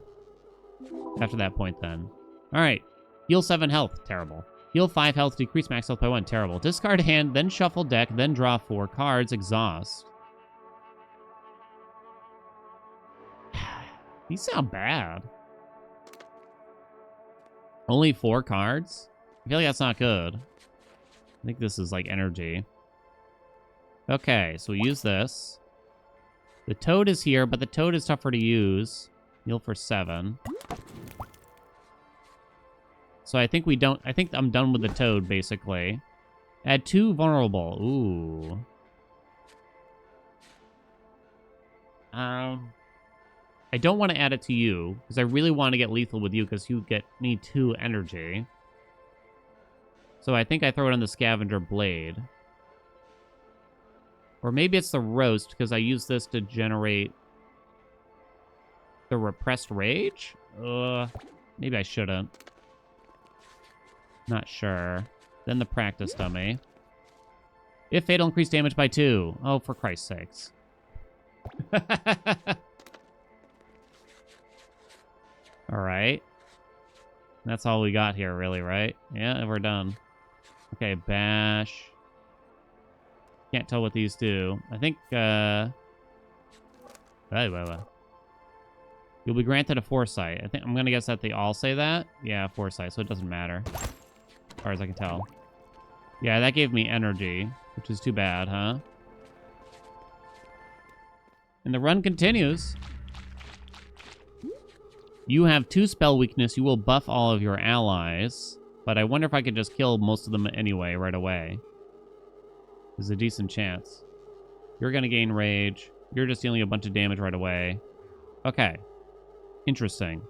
After that point, then. Alright. Heal 7 health. Terrible. Heal 5 health. Decrease max health by 1. Terrible. Discard hand, then shuffle deck, then draw 4 cards. Exhaust. These sound bad. Only 4 cards? I feel like that's not good. I think this is like energy. Okay, so we use this. The toad is here, but the toad is tougher to use. Heal for 7. So I think we don't... I think I'm done with the toad, basically. Add 2 vulnerable. Ooh. I don't want to add it to you, because I really want to get lethal with you, because you need 2 energy. So I think I throw it on the Scavenger Blade. Or maybe it's the Roast, because I use this to generate the Repressed Rage? Maybe I shouldn't. Not sure. Then the Practice Dummy. If fatal, increase damage by 2. Oh, for Christ's sakes. Alright. That's all we got here, really, right? Yeah, we're done. Okay, bash. Can't tell what these do. I think, You'll be granted a foresight. I think I'm gonna guess that they all say that. Yeah, foresight, so it doesn't matter. As far as I can tell. Yeah, that gave me energy, which is too bad, huh? And the run continues. You have 2 spell weakness. You will buff all of your allies. But I wonder if I could just kill most of them anyway, right away. There's a decent chance. You're going to gain rage. You're just dealing a bunch of damage right away. Okay. Interesting.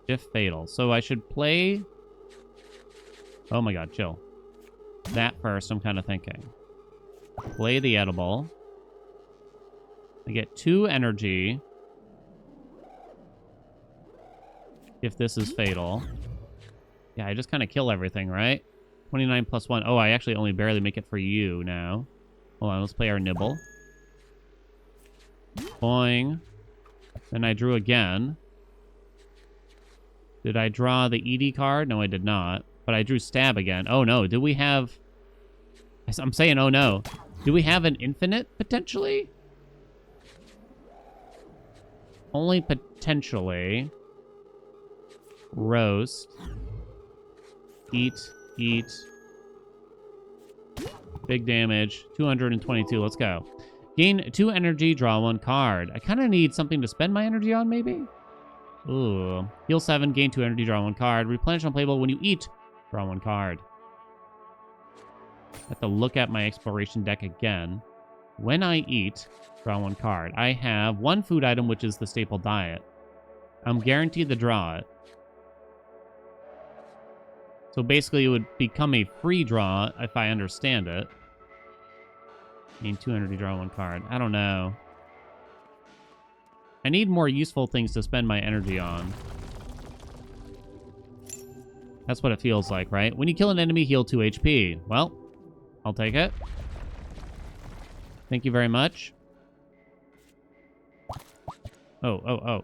If fatal. So I should play... Oh my god, chill. That first, I'm kind of thinking. Play the edible. I get 2 energy. If this is fatal. Yeah, I just kind of kill everything, right? 29 plus 1. Oh, I actually only barely make it for you now. Hold on, let's play our nibble. Boing. Then I drew again. Did I draw the ED card? No, I did not. But I drew stab again. Oh no, did we have... I'm saying oh no. Do we have an infinite, potentially? Only potentially. Roast. Eat. Eat. Big damage. 222. Let's go. Gain 2 energy, draw 1 card. I kind of need something to spend my energy on, maybe? Ooh. Heal 7, gain 2 energy, draw 1 card. Replenish unplayable when you eat. Draw 1 card. I have to look at my exploration deck again. When I eat, draw 1 card. I have 1 food item, which is the staple diet. I'm guaranteed to draw it. So basically, it would become a free draw if I understand it. Gain 2 energy, draw 1 card. I don't know. I need more useful things to spend my energy on. That's what it feels like, right? When you kill an enemy, heal 2 HP. Well, I'll take it. Thank you very much. Oh.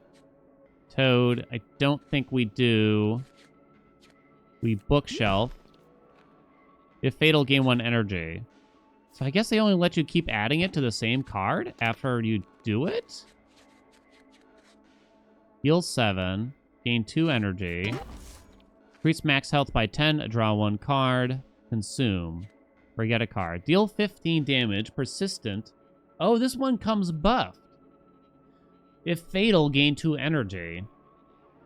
Toad, I don't think we do. We bookshelf. If fatal, gain 1 energy. So I guess they only let you keep adding it to the same card after you do it? Heal 7. Gain 2 energy. Increase max health by 10. Draw 1 card. Consume. Or get a card. Deal 15 damage. Persistent. Oh, this one comes buffed. If fatal, gain 2 energy.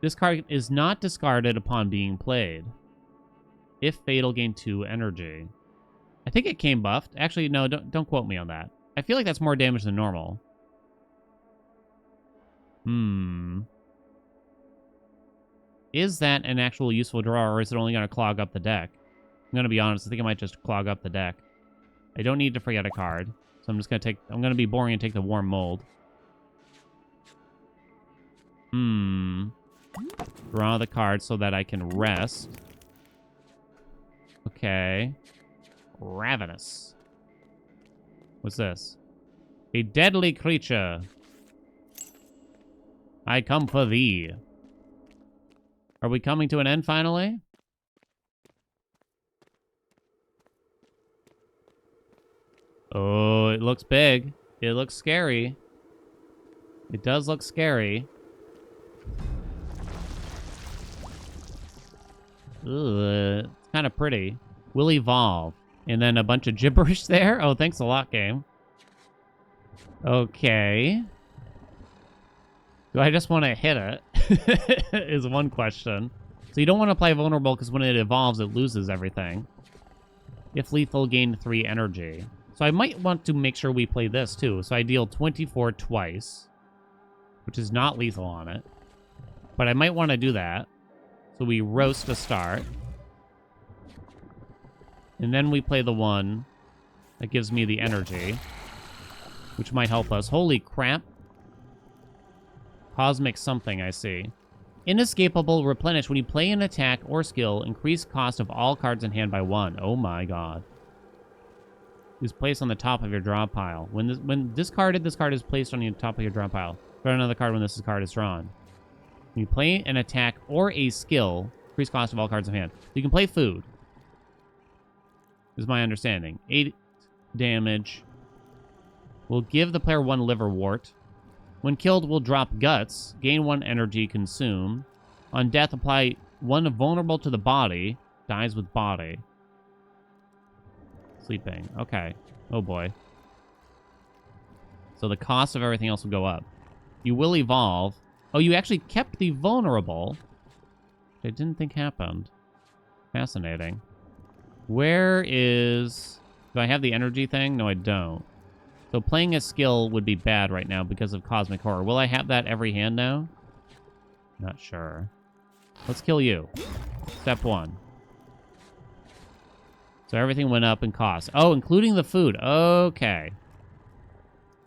This card is not discarded upon being played. If fatal, gain 2 energy. I think it came buffed. Actually, no, don't quote me on that. I feel like that's more damage than normal. Is that an actual useful draw, or is it only going to clog up the deck? I'm going to be honest. I think it might just clog up the deck. I don't need to forget a card. So I'm just going to take... I'm going to be boring and take the warm mold. Draw the card so that I can rest. Okay. Ravenous. What's this? A deadly creature. I come for thee. Are we coming to an end finally? Oh, it looks big. It looks scary. It does look scary. Ugh, it's kind of pretty. Will evolve. And then a bunch of gibberish there? Oh, thanks a lot, game. Okay. Do I just want to hit it? Is one question. So you don't want to play vulnerable because when it evolves, it loses everything. If lethal, gain 3 energy. So I might want to make sure we play this too. So I deal 24 twice, which is not lethal on it. But I might want to do that. So we roast to start. And then we play the one that gives me the energy, which might help us. Holy crap. Cosmic something, I see. Inescapable replenish. When you play an attack or skill, increase cost of all cards in hand by 1. Oh my god. Is placed on the top of your draw pile. When discarded, this card is placed on the top of your draw pile. Draw another card when this card is drawn. When you play an attack or a skill, increase cost of all cards in hand. So you can play food. Is my understanding. 8 damage. Will give the player 1 liverwort. When killed, will drop guts. Gain 1 energy, consume. On death, apply 1 vulnerable to the body. Dies with body. Sleeping. Okay. Oh boy. So the cost of everything else will go up. You will evolve. Oh, you actually kept the vulnerable. Which I didn't think happened. Fascinating. Where is... Do I have the energy thing? No, I don't. So playing a skill would be bad right now because of Cosmic Horror. Will I have that every hand now? Not sure. Let's kill you. Step 1. So everything went up in cost. Oh, including the food. Okay.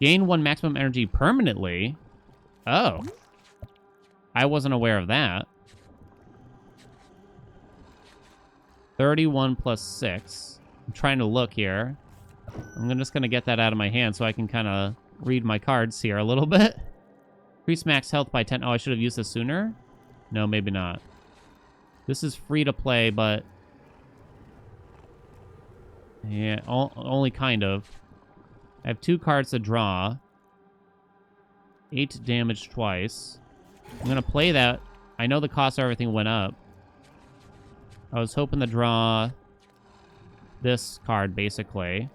Gain 1 maximum energy permanently. Oh. I wasn't aware of that. 31 plus 6. I'm trying to look here. I'm just going to get that out of my hand so I can kind of read my cards here a little bit. Increase max health by 10. Oh, I should have used this sooner? No, maybe not. This is free to play, but... Yeah, only kind of. I have 2 cards to draw. 8 damage twice. I'm going to play that. I know the cost of everything went up. I was hoping to draw this card, basically.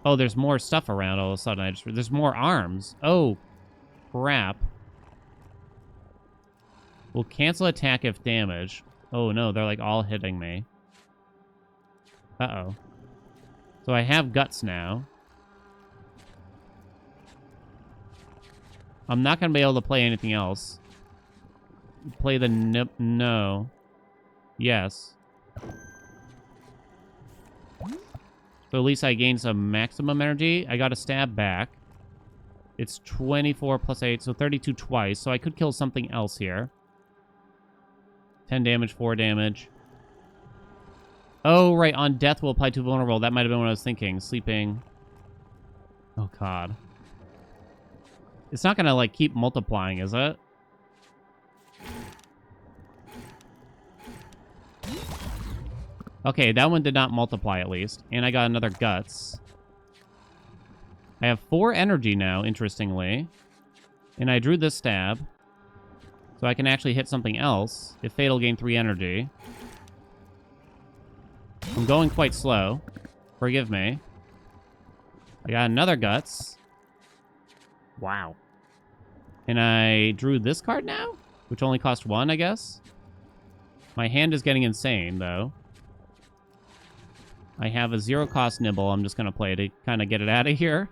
Oh, there's more stuff around all of a sudden. There's more arms. Oh, crap. We'll cancel attack if damage. Oh, no, they're, like, all hitting me. Uh-oh. So I have guts now. I'm not going to be able to play anything else. Play the no. Yes. So at least I gained some maximum energy. I got a stab back. It's 24 plus 8, so 32 twice. So I could kill something else here. 10 damage, 4 damage. Oh, right. On death, we'll apply 2 vulnerable. That might have been what I was thinking. Sleeping. Oh, God. It's not going to, like, keep multiplying, is it? Okay, that one did not multiply, at least. And I got another guts. I have 4 energy now, interestingly. And I drew this stab. So I can actually hit something else. If Fatal, gain 3 energy. I'm going quite slow. Forgive me. I got another guts. Wow. And I drew this card now? Which only cost 1, I guess? My hand is getting insane, though. I have a 0-cost nibble. I'm just going to play to kind of get it out of here.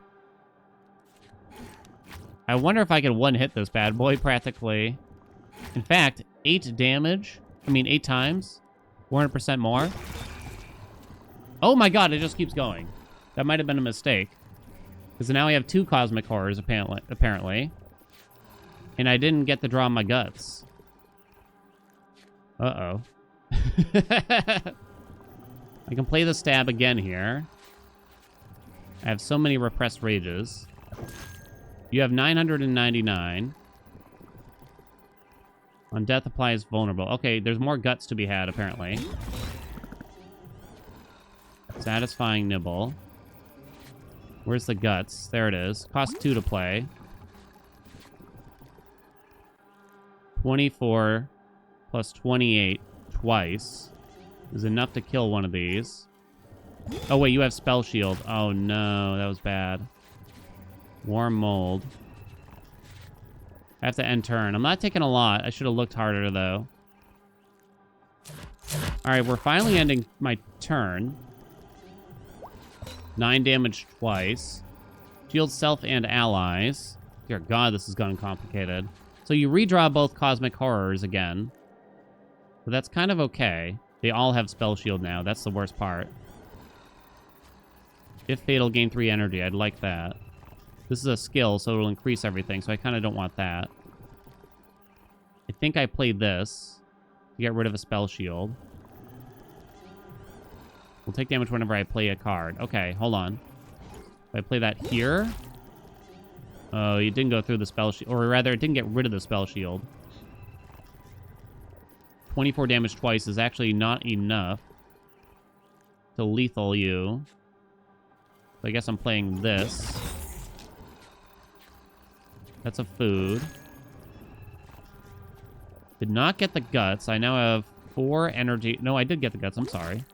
I wonder if I can one-hit this bad boy, practically. In fact, 8 damage. I mean, 8 times. 400% more. Oh my god, it just keeps going. That might have been a mistake. Because now I have 2 Cosmic Horrors, apparently. And I didn't get to draw my guts. Uh-oh. I can play the stab again here. I have so many repressed rages. You have 999. On death applies vulnerable. Okay, there's more guts to be had, apparently. Satisfying nibble. Where's the guts? There it is. Cost 2 to play. 24 plus 28 twice is enough to kill one of these. Oh, wait, you have Spell Shield. Oh, no, that was bad. Warm Mold. I have to end turn. I'm not taking a lot. I should have looked harder, though. All right, we're finally ending my turn. 9 damage twice. Shield self and allies. Dear God, this has gotten complicated. So you redraw both Cosmic Horrors again. But that's kind of okay. They all have Spell Shield now. That's the worst part. If Fatal, gain 3 energy. I'd like that. This is a skill, so it'll increase everything, so I kind of don't want that. I think I played this to get rid of a Spell Shield. We'll take damage whenever I play a card. Okay, hold on. If I play that here... Oh, you didn't go through the Spell Shield. Or rather, it didn't get rid of the Spell Shield. 24 damage twice is actually not enough to lethal you. So I guess I'm playing this. That's a food. Did not get the guts. I now have 4 energy. No, I did get the guts. I'm sorry.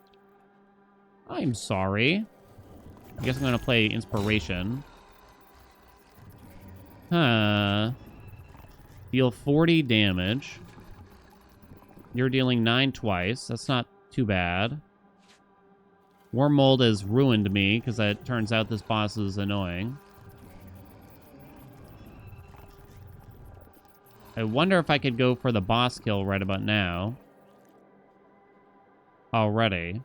I'm sorry. I guess I'm going to play Inspiration. Huh. Deal 40 damage. You're dealing 9 twice. That's not too bad. Worm Mold has ruined me, because it turns out this boss is annoying. I wonder if I could go for the boss kill right about now. Already.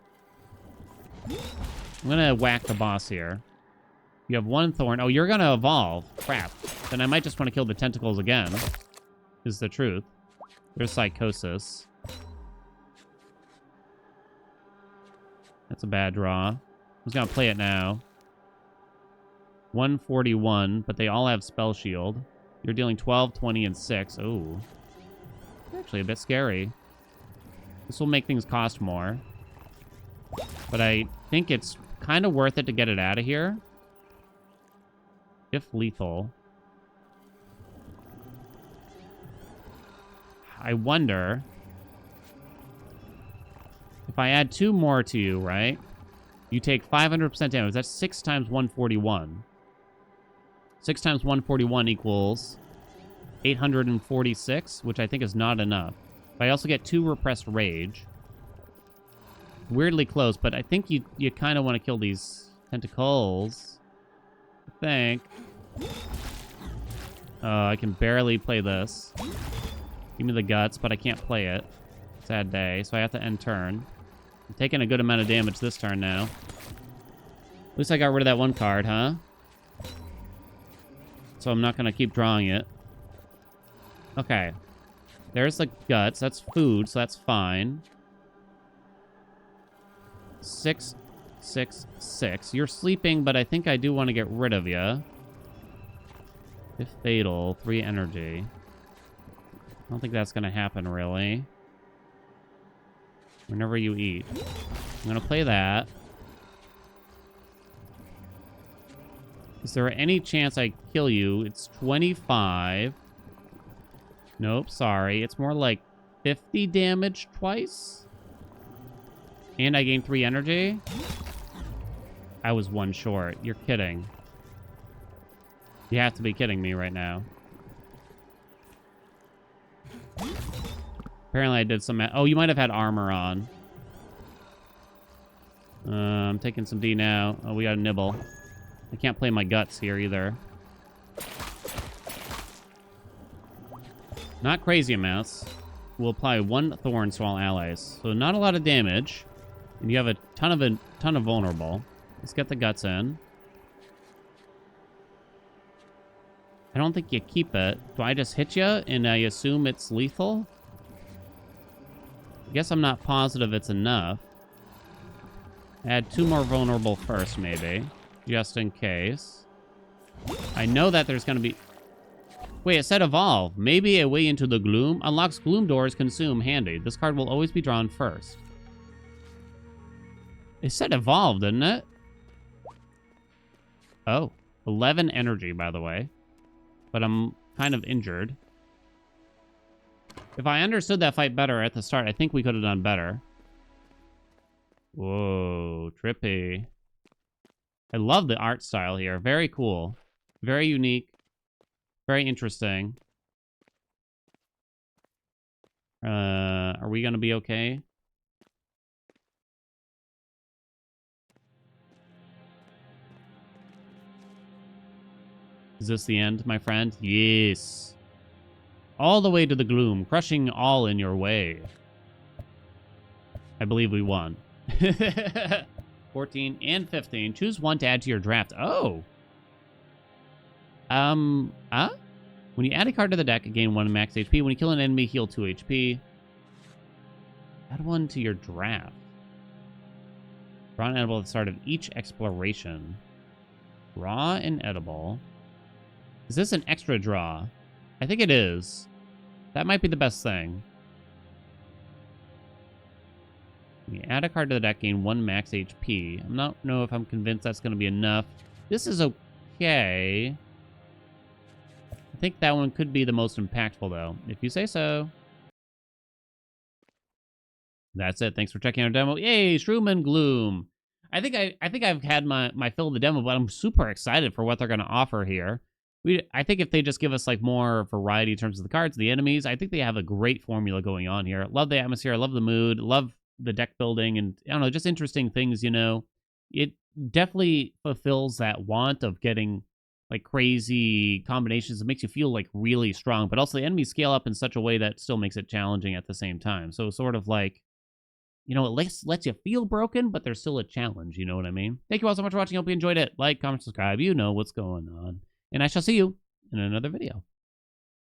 I'm gonna whack the boss here. You have 1 thorn. Oh, you're gonna evolve. Crap. Then I might just want to kill the tentacles again. Is the truth. There's Psychosis. That's a bad draw. I'm just gonna play it now. 141, but they all have Spell Shield. You're dealing 12, 20, and 6. Ooh. Actually a bit scary. This will make things cost more. But I think it's kind of worth it to get it out of here. If lethal. I wonder if I add 2 more to you, right? You take 500% damage. That's 6 times 141. 6 times 141 equals 846, which I think is not enough. But I also get 2 repressed rage. Weirdly close, but I think you kind of want to kill these tentacles. I think. I can barely play this. Give me the guts, but I can't play it. Sad day, so I have to end turn. I'm taking a good amount of damage this turn now. At least I got rid of that 1 card, huh? So I'm not going to keep drawing it. Okay. There's the guts. That's food, so that's fine. 6, 6, 6. You're sleeping, but I think I do want to get rid of you. If fatal, 3 energy. I don't think that's going to happen, really. Whenever you eat. I'm going to play that. Is there any chance I kill you? It's 25. Nope, sorry. It's more like 50 damage twice. And I gain 3 energy. I was 1 short. You're kidding. You have to be kidding me right now. Apparently I did some... Oh, you might have had armor on. I'm taking some D now. Oh, we got a nibble. I can't play my guts here either. Not crazy amounts. We'll apply 1 thorns to all allies. So not a lot of damage. And you have a ton of vulnerable. Let's get the guts in. I don't think you keep it. Do I just hit you and I assume it's lethal? I guess I'm not positive it's enough. Add 2 more vulnerable first, maybe. Just in case. I know that there's going to be... Wait, it said evolve. Maybe a way into the gloom. Unlocks gloom doors, consume, handy. This card will always be drawn first. It said evolve, didn't it? Oh. 11 energy, by the way. But I'm kind of injured. If I understood that fight better at the start, I think we could have done better. Whoa, trippy. I love the art style here. Very cool. Very unique. Very interesting. Are we going to be okay? Is this the end, my friend? Yes. All the way to the gloom, crushing all in your way. I believe we won. 14 and 15. Choose 1 to add to your draft. Oh. When you add a card to the deck, gain 1 max HP. When you kill an enemy, heal 2 HP. Add 1 to your draft. Draw an edible at the start of each exploration. Draw an edible. Is this an extra draw? I think it is. That might be the best thing. When you add a card to the deck, gain 1 max HP. I'm not know if I'm convinced that's going to be enough. This is okay. I think that one could be the most impactful, though. If you say so. That's it. Thanks for checking out our demo. Yay, Shroom and Gloom. I think I've had my fill of the demo, but I'm super excited for what they're going to offer here. I think if they just give us like more variety in terms of the cards, the enemies, I think they have a great formula going on here. Love the atmosphere, I love the mood, love the deck building, and I don't know, just interesting things. It definitely fulfills that want of getting like crazy combinations. It makes you feel like really strong, but also the enemies scale up in such a way that still makes it challenging at the same time. So sort of like, it lets you feel broken, but there's still a challenge. You know what I mean? Thank you all so much for watching. Hope you enjoyed it. Like, comment, subscribe. You know what's going on. And I shall see you in another video.